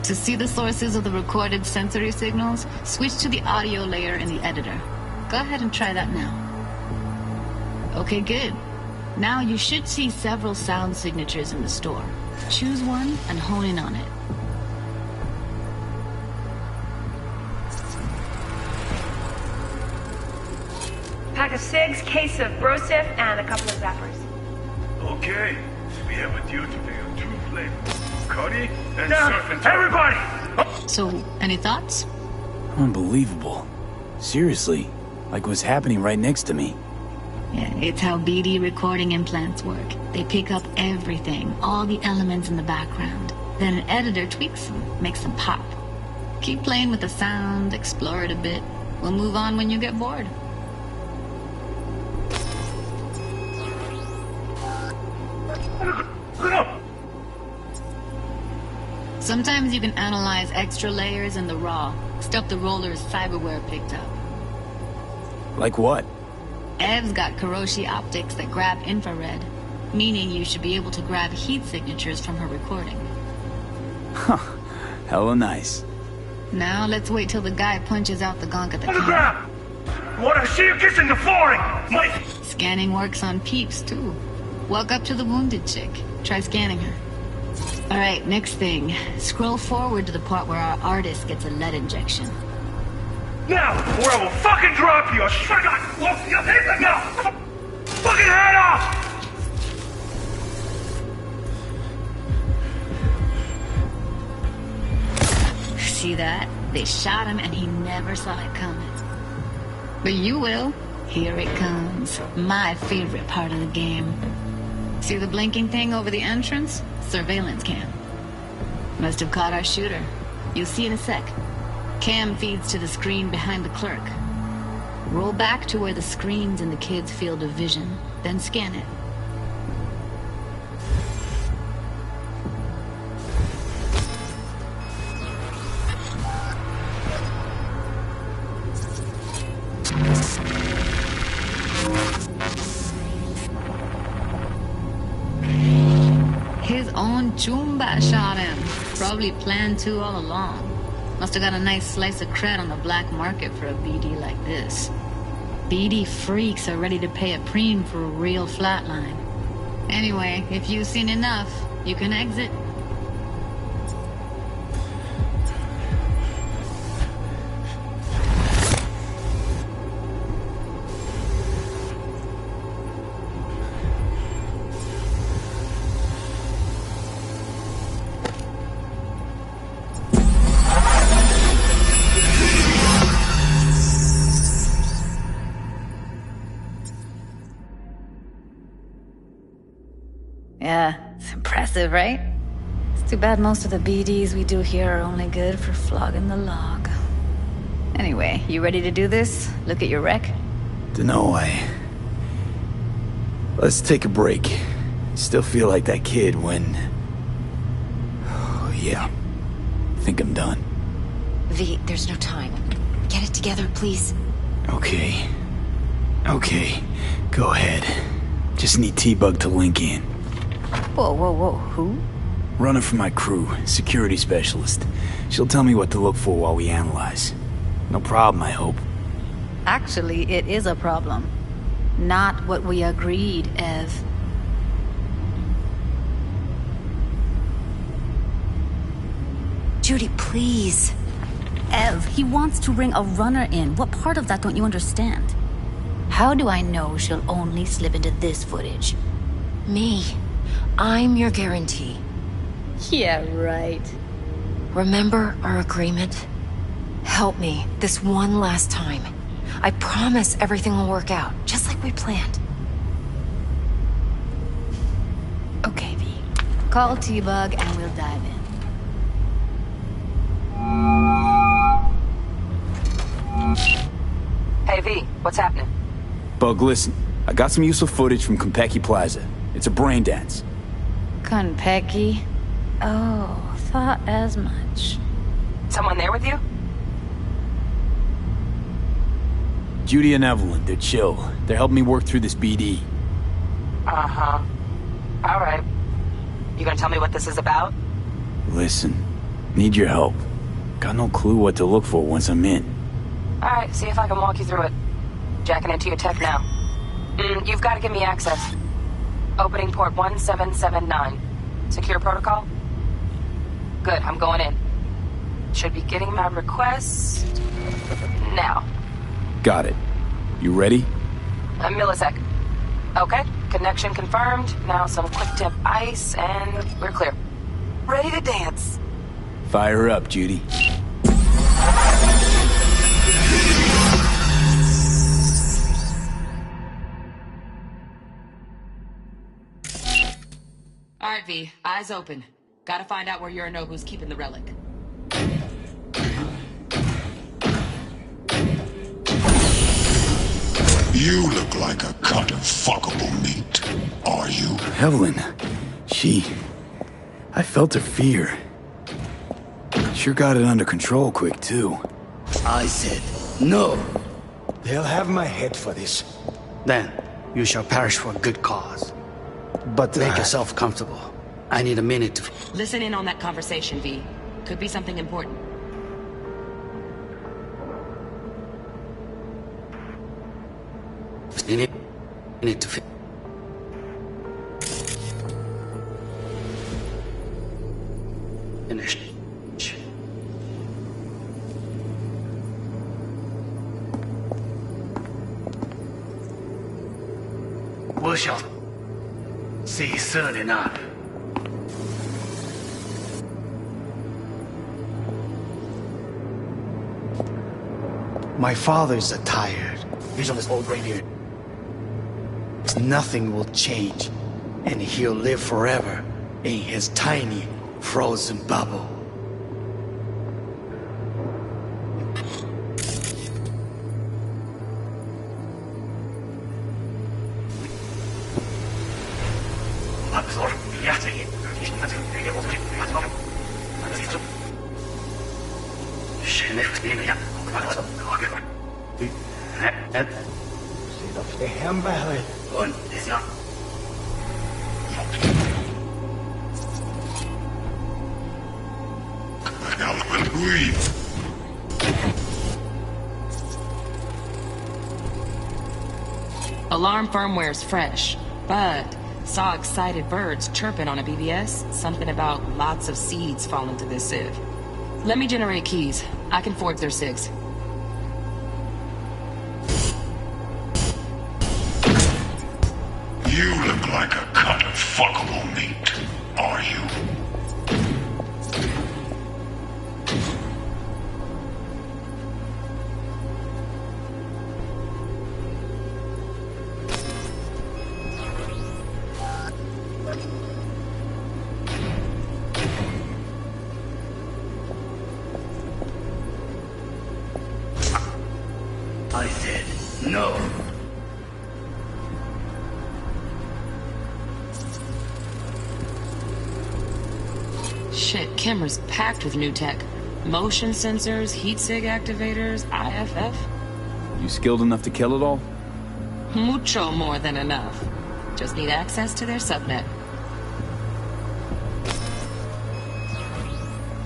To see the sources of the recorded sensory signals, switch to the audio layer in the editor. Go ahead and try that now. Okay, good. Now you should see several sound signatures in the store. Choose one and hone in on it. Pack of cigs, case of Brosif, and a couple of zappers. Okay, so we have a deal today on 2 flavors. Cuddy and surf and everybody! So, any thoughts? Unbelievable. Seriously, like what's happening right next to me. Yeah, it's how BD recording implants work. They pick up everything, all the elements in the background. Then an editor tweaks them, makes them pop. Keep playing with the sound, explore it a bit. We'll move on when you get bored. Sometimes you can analyze extra layers in the raw, stuff the roller's cyberware picked up. Like what? Ev's got Kiroshi optics that grab infrared, meaning you should be able to grab heat signatures from her recording. Huh. Hella nice. Now let's wait till the guy punches out the gonk at the On the camera. ground! What I see you kissing the flooring! Mike! Scanning works on peeps, too. Walk up to the wounded chick. Try scanning her. Alright, next thing. Scroll forward to the part where our artist gets a lead injection. Now, or I will fucking drop you! Swear to God! Look, you hit the now! Fucking head off! See that? They shot him and he never saw it coming. But you will. Here it comes. My favorite part of the game. See the blinking thing over the entrance? Surveillance cam. Must have caught our shooter. You'll see in a sec. Cam feeds to the screen behind the clerk. Roll back to where the screen's in the kid's field of vision, then scan it. His own Chumba shot him. Probably planned to all along. Must have got a nice slice of cred on the black market for a BD like this. BD freaks are ready to pay a preem for a real flatline. Anyway, if you've seen enough, you can exit. Yeah, it's impressive, right? Too bad most of the BDs we do here are only good for flogging the log. Anyway, you ready to do this? Look at your wreck? Dunno, Let's take a break. Still feel like that kid when... Oh, yeah. Think I'm done. V, there's no time. Get it together, please. Okay. Okay. Go ahead. Just need T-Bug to link in. Whoa, whoa, whoa. Who? Runner for my crew. Security specialist. She'll tell me what to look for while we analyze. No problem, I hope. Actually, it is a problem. Not what we agreed, Ev. Judy, please. Ev, he wants to bring a runner in. What part of that don't you understand? How do I know she'll only slip into this footage? Me. I'm your guarantee. Yeah, right. Remember our agreement? Help me this one last time. I promise everything will work out, just like we planned. Okay, V. Call T-Bug and we'll dive in. Hey, V, what's happening? Bug, listen. I got some useful footage from Konpeki Plaza. It's a brain dance. Konpeki? Oh, thought as much. Someone there with you? Judy and Evelyn, they're chill. They're helping me work through this BD. Uh-huh. All right. You gonna tell me what this is about? Listen, need your help. Got no clue what to look for once I'm in. All right, see if I can walk you through it. Jacking into your tech now. You've got to give me access. Opening port 1779. Secure protocol? Good, I'm going in. Should be getting my request... now. Got it. You ready? A millisec. Okay, connection confirmed. Now some quick tip ice, and we're clear. Ready to dance. Fire up, Judy. All right, V. Eyes open. Gotta find out where Yorinobu's keeping the relic. You look like a cut of fuckable meat. Are you? Evelyn. I felt her fear. Sure got it under control quick, too. I said, no. They'll have my head for this. Then, you shall perish for a good cause. But make yourself comfortable. I need a minute to... Listen in on that conversation, V. Could be something important. You need to... finish. We shall see soon enough. My father's tired. He's on his old reindeer. Nothing will change, and he'll live forever in his tiny, frozen bubble. Alarm firmware's fresh, but saw excited birds chirping on a BBS. Something about lots of seeds falling to this sieve. Let me generate keys. I can forge their SIGs. You look like a cut of fuckable meat. Are you? I said no. Shit, camera's packed with new tech. Motion sensors, heat sig activators, IFF. You skilled enough to kill it all? Mucho more than enough. Just need access to their subnet.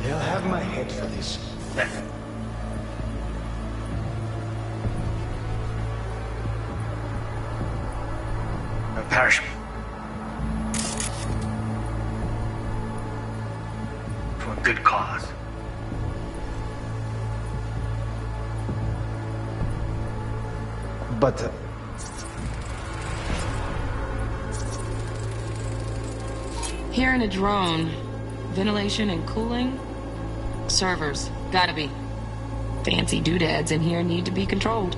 They'll have my head for this. No parish. For a good cause. But Here in a drone, ventilation and cooling? Servers, gotta be. Fancy doodads in here need to be controlled.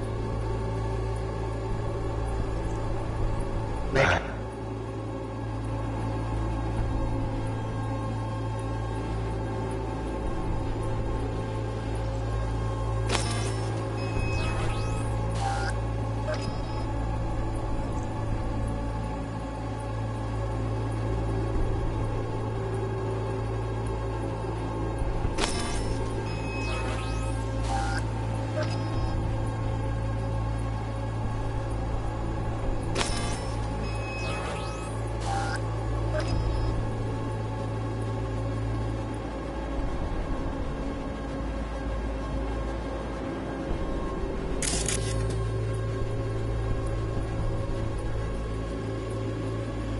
Make it.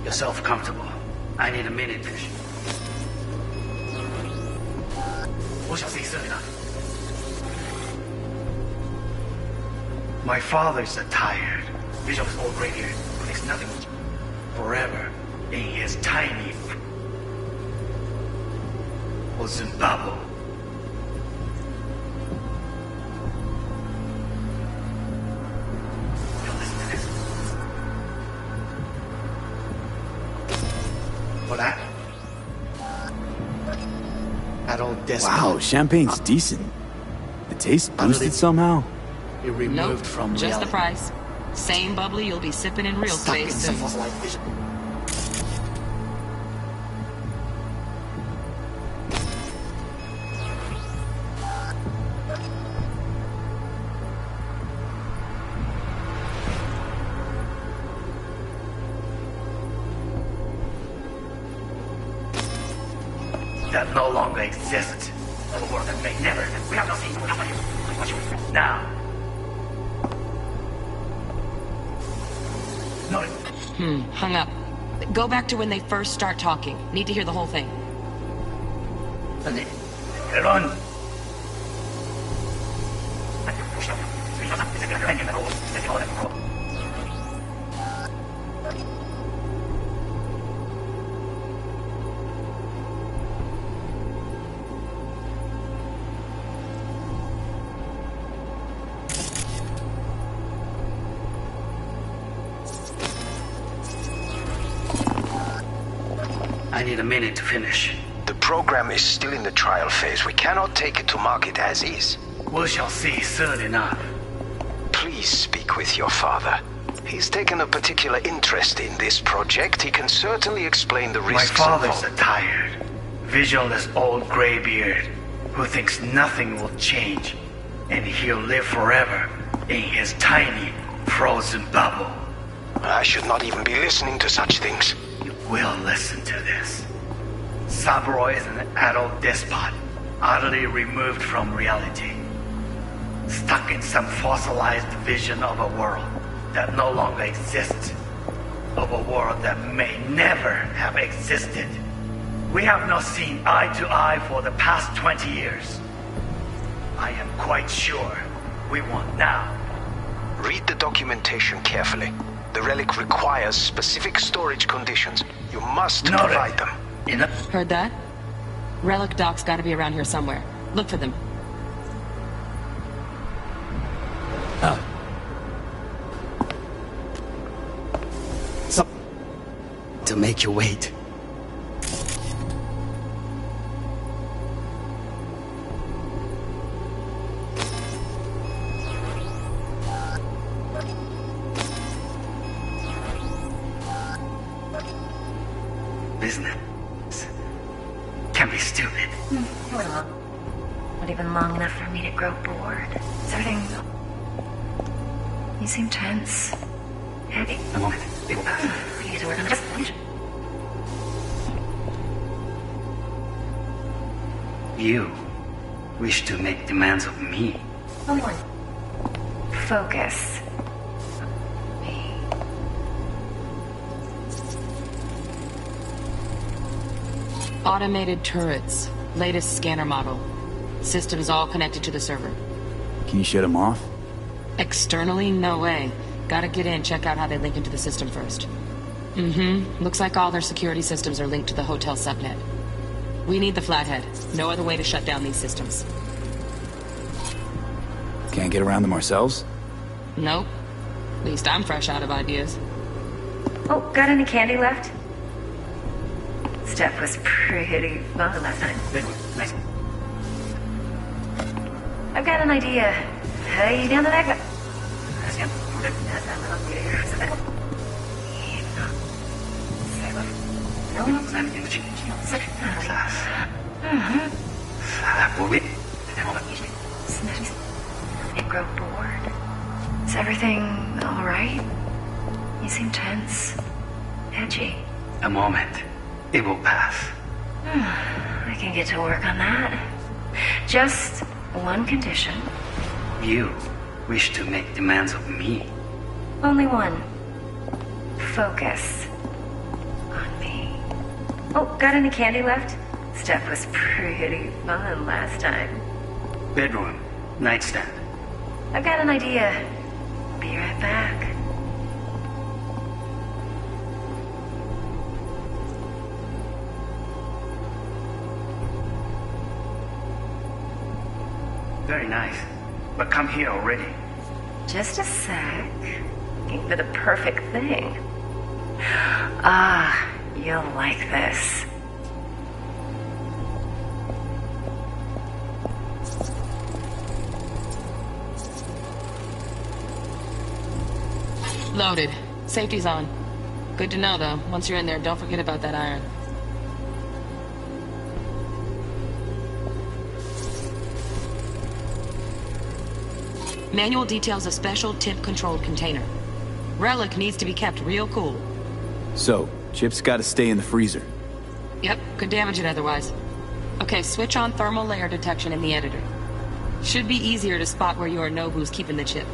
Yourself comfortable. I need a minute. We shall see soon enough. My father's a tired, vicious old gray-beard who thinks nothing forever in his tiny Zimbabwe. Wow, champagne's decent. The taste boosted somehow? It removed from just reality. the price. Same bubbly you'll be sipping in real Stuck in space some soon. fossilized vision. That no longer exists. A world that may never. We have no seen. Now. No. Hung up. Go back to when they first start talking. Need to hear the whole thing. Run. I need a minute to finish. The program is still in the trial phase. We cannot take it to market as is. We shall see soon enough. Please speak with your father. He's taken a particular interest in this project. He can certainly explain the risks My father's involved. a tired, visionless old graybeard who thinks nothing will change, and he'll live forever in his tiny, frozen bubble. I should not even be listening to such things. You will listen to this. Saburo is an adult despot, utterly removed from reality. Stuck in some fossilized vision of a world that no longer exists. Of a world that may never have existed. We have not seen eye to eye for the past 20 years. I am quite sure we won't now. Read the documentation carefully. The relic requires specific storage conditions. You must provide them. Heard that? Relic docs gotta be around here somewhere. Look for them. To make you wait. business can be stupid. Well, not even long enough for me to grow bored. Is everything... You seem tense. Heavy. A moment. It will pass. We need to work on this. You wish to make demands of me. Only one. Focus. Me. Automated turrets. Latest scanner model. Systems all connected to the server. Can you shut them off? Externally, no way. Gotta get in, check out how they link into the system first. Looks like all their security systems are linked to the hotel subnet. We need the Flathead. No other way to shut down these systems. Can't get around them ourselves? Nope. At least I'm fresh out of ideas. Oh, got any candy left? Steph was pretty fun last time. Nice. I've got an idea. Hey, down the back. And grow bored. Is everything all right? You seem tense. Edgy. A moment. It will pass. I can get to work on that. Just one condition. You wish to make demands of me. Only one. Focus on me. Oh, got any candy left? Steph was pretty fun last time. Bedroom. Nightstand. I've got an idea. Be right back. Very nice. But come here already. Just a sec. Looking for the perfect thing. Ah, you'll like this. Loaded. Safety's on. Good to know, though. Once you're in there, don't forget about that iron. Manual details a special tip-controlled container. Relic needs to be kept real cool. So, Chip's gotta stay in the freezer. Yep, could damage it otherwise. Okay, switch on thermal layer detection in the editor. Should be easier to spot where Yorinobu's keeping the chip.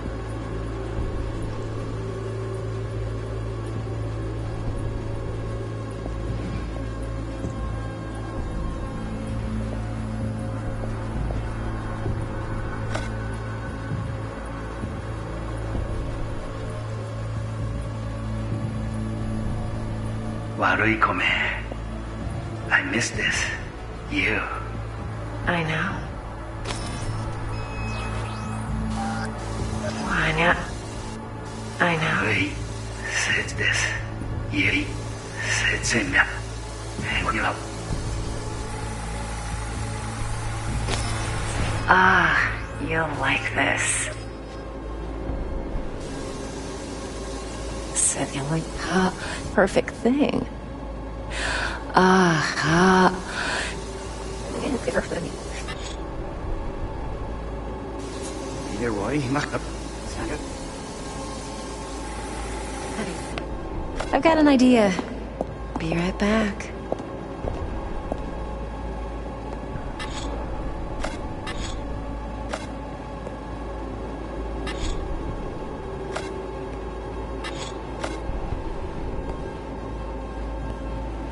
Waruikome. I miss this. You. I know. Wanya. I know. Wait. Said this. Yeri. Said Semya. Hang you up. Ah, you'll like this. Said the only perfect thing. I've got an idea. Be right back.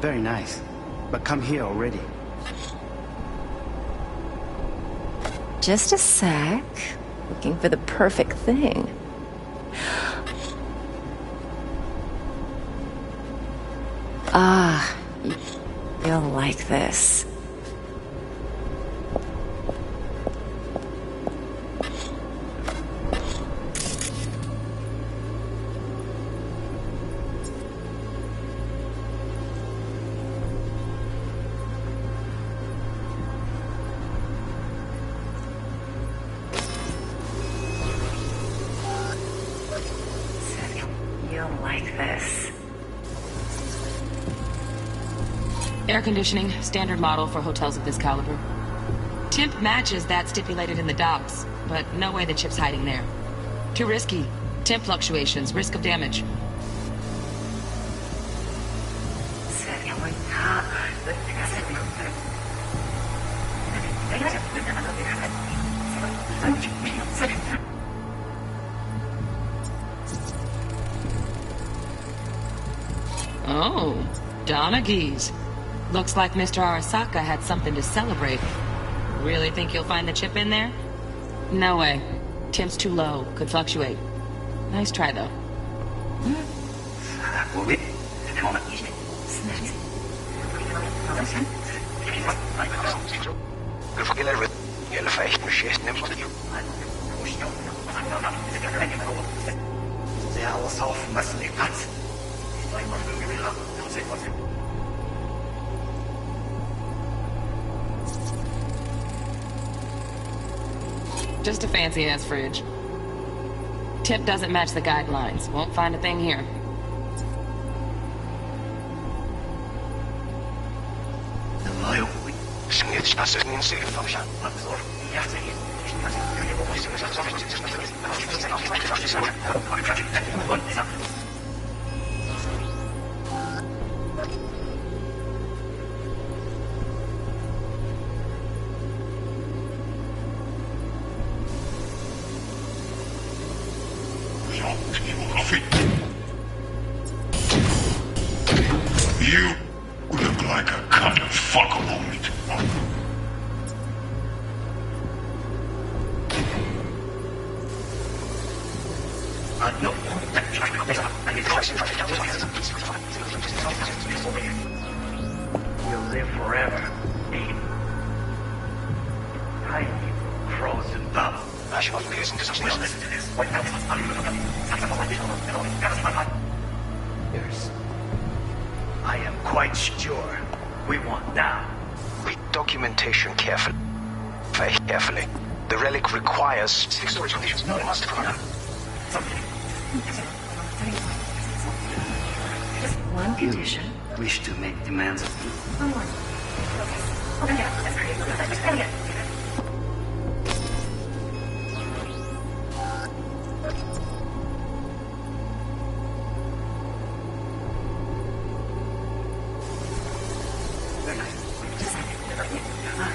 Very nice. But come here already. Just a sec. Looking for the perfect thing. Ah, you'll like this. You'll like this. Air conditioning, standard model for hotels of this caliber. Temp matches that stipulated in the docs, but no way the chip's hiding there. Too risky. Temp fluctuations, risk of damage. Oh, Donaghys. Looks like Mr. Arasaka had something to celebrate. Really think you'll find the chip in there? No way. Temp's too low. Could fluctuate. Nice try, though. Just a fancy-ass fridge. Tip doesn't match the guidelines. Won't find a thing here. You look like a cut of fuckable meat. You'll live forever. Tiny frozen bubble. Listen to this. I am quite sure we want now. Read documentation carefully. Very carefully. The relic requires 6 storage conditions. No, it must have One condition. Wish to make demands of me.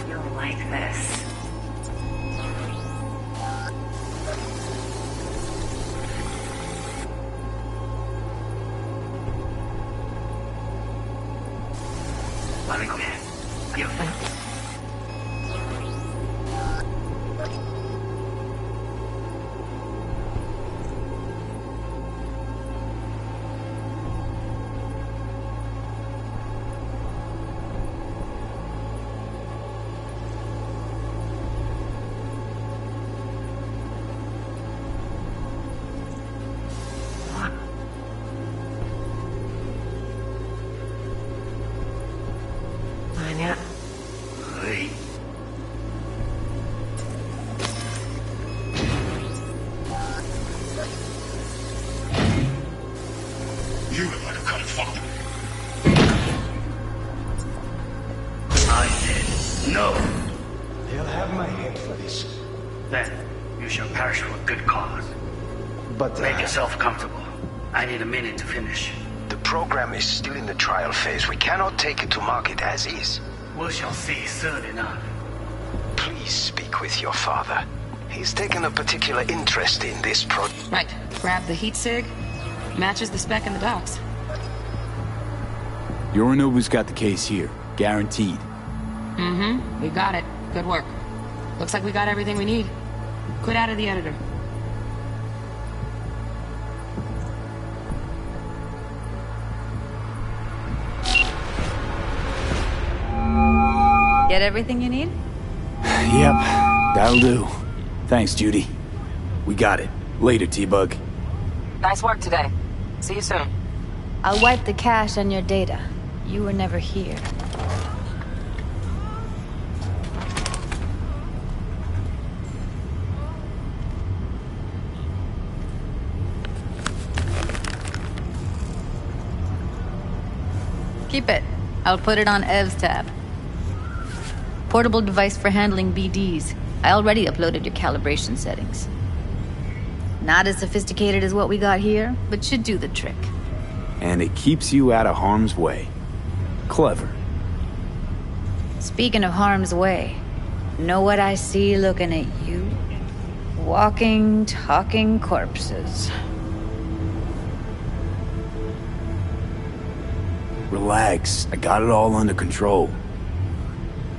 You'll like this. Anya. You look like a cut of fuckable. I said no. They'll have my head for this. Then you shall perish for a good cause. But make yourself comfortable. I need a minute to finish. The program is still in the trial phase. We cannot take it to market as is. We shall see soon enough. Please speak with your father. He's taken a particular interest in this project. Right. Grab the heat sig. Matches the spec in the docs. Yorinobu's got the case here. Guaranteed. Mm-hmm. We got it. Good work. Looks like we got everything we need. Quit out of the editor. Get everything you need? Yep, that'll do. Thanks, Judy. We got it. Later, T-Bug. Nice work today. See you soon. I'll wipe the cache on your data. You were never here. Keep it. I'll put it on Ev's tab. Portable device for handling BDs. I already uploaded your calibration settings. Not as sophisticated as what we got here, but should do the trick. And it keeps you out of harm's way. Clever. Speaking of harm's way, know what I see looking at you? Walking, talking corpses. Relax, I got it all under control.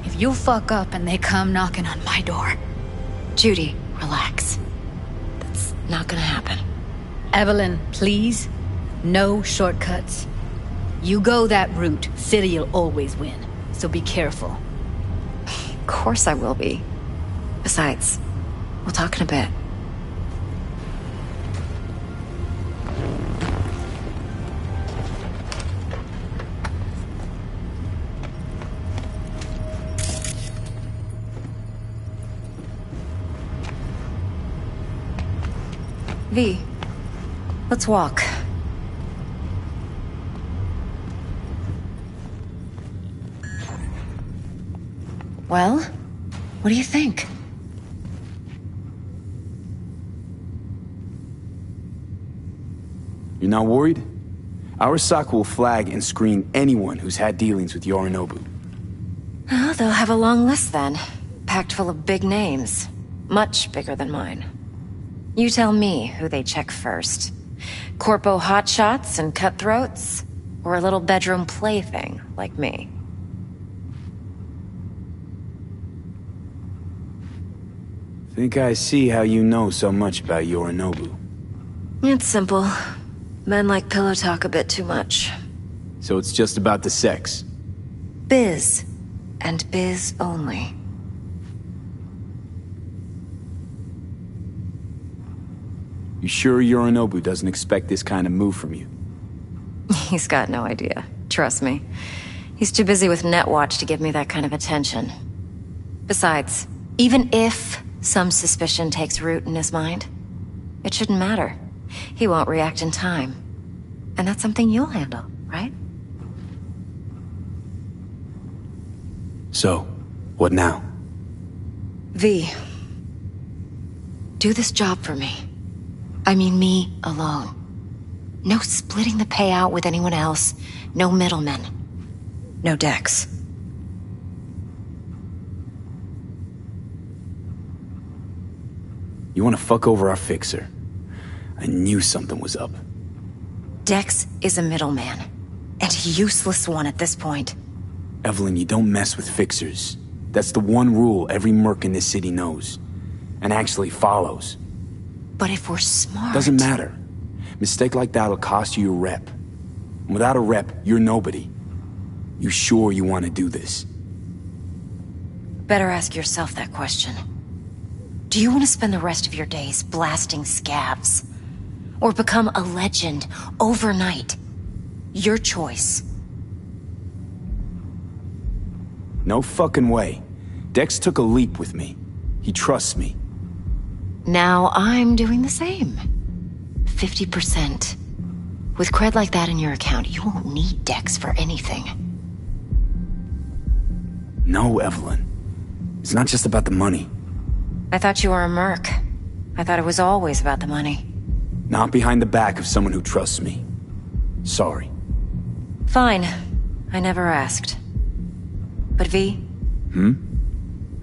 If you fuck up and they come knocking on my door... Judy, relax. That's not gonna happen. Evelyn, please. No shortcuts. You go that route, City'll always win. So be careful. Of course I will be. Besides, we'll talk in a bit. V, let's walk. Well, what do you think? You're not worried? Arasaka will flag and screen anyone who's had dealings with Yorinobu. Oh, they'll have a long list then. Packed full of big names. Much bigger than mine. You tell me who they check first. Corpo hotshots and cutthroats? Or a little bedroom plaything like me? Think I see how you know so much about Yorinobu. It's simple. Men like pillow talk a bit too much. So it's just about the sex? Biz. And biz only. You sure Yorinobu doesn't expect this kind of move from you? He's got no idea. Trust me. He's too busy with Netwatch to give me that kind of attention. Besides, even if some suspicion takes root in his mind, it shouldn't matter. He won't react in time. And that's something you'll handle, right? So, what now? V. Do this job for me. I mean me alone. No splitting the payout with anyone else. No middlemen. No Dex. You want to fuck over our fixer? I knew something was up. Dex is a middleman. And a useless one at this point. Evelyn, you don't mess with fixers. That's the one rule every merc in this city knows. And actually follows. But if we're smart... Doesn't matter. Mistake like that'll cost you your rep. And without a rep, you're nobody. You sure you want to do this? Better ask yourself that question. Do you want to spend the rest of your days blasting scabs? Or become a legend overnight? Your choice. No fucking way. Dex took a leap with me. He trusts me. Now I'm doing the same. 50%. With cred like that in your account, you won't need Dex for anything. No, Evelyn. It's not just about the money. I thought you were a merc. I thought it was always about the money. Not behind the back of someone who trusts me. Sorry. Fine. I never asked. But V?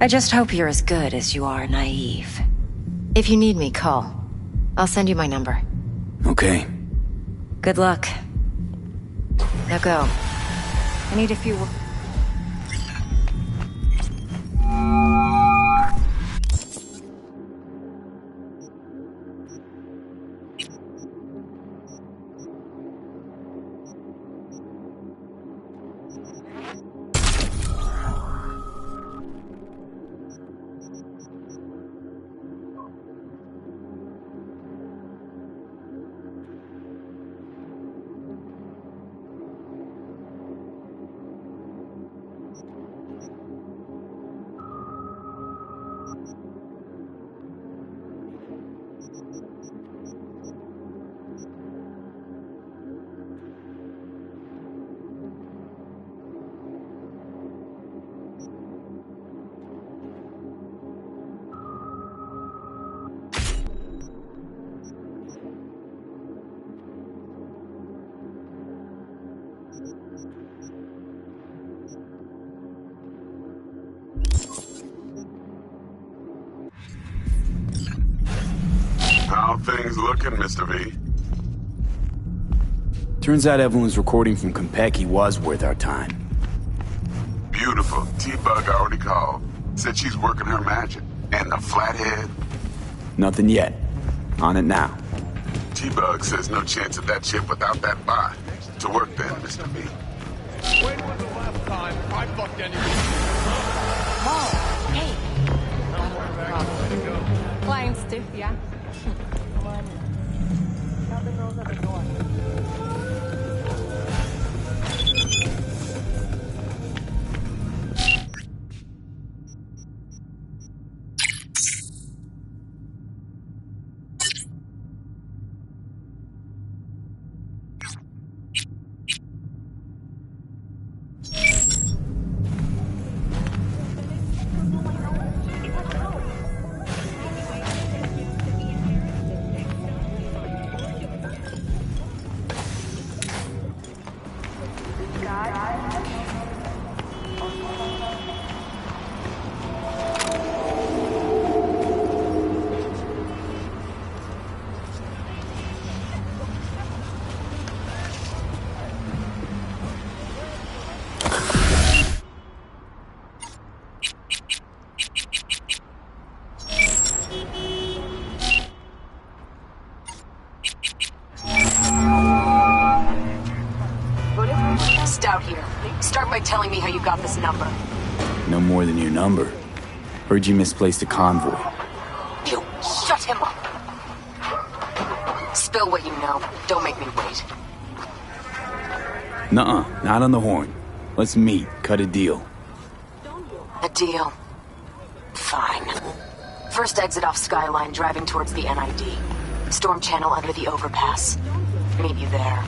I just hope you're as good as you are naive. If you need me, call. I'll send you my number. Okay. Good luck. Now go. I need a few... How things looking, Mr. V? Turns out Evelyn's recording from Konpeki was worth our time. Beautiful. T-Bug already called. Said she's working her magic. And the flathead? Nothing yet. On it now. T-Bug says no chance of that chip without that bot. To work then, Mr. V. When was the last time I fucked anyone? Oh, hey. Flying stiff, yeah? Come on. Count the girls at the door. Stout here. Start by telling me how you got this number. No more than your number. Heard you misplaced a convoy. You shut him up. Spill what you know. Don't make me wait. Nuh-uh, not on the horn. Let's meet, cut a deal. A deal. Fine. First exit off Skyline, driving towards the NID. Storm channel under the overpass. Meet you there.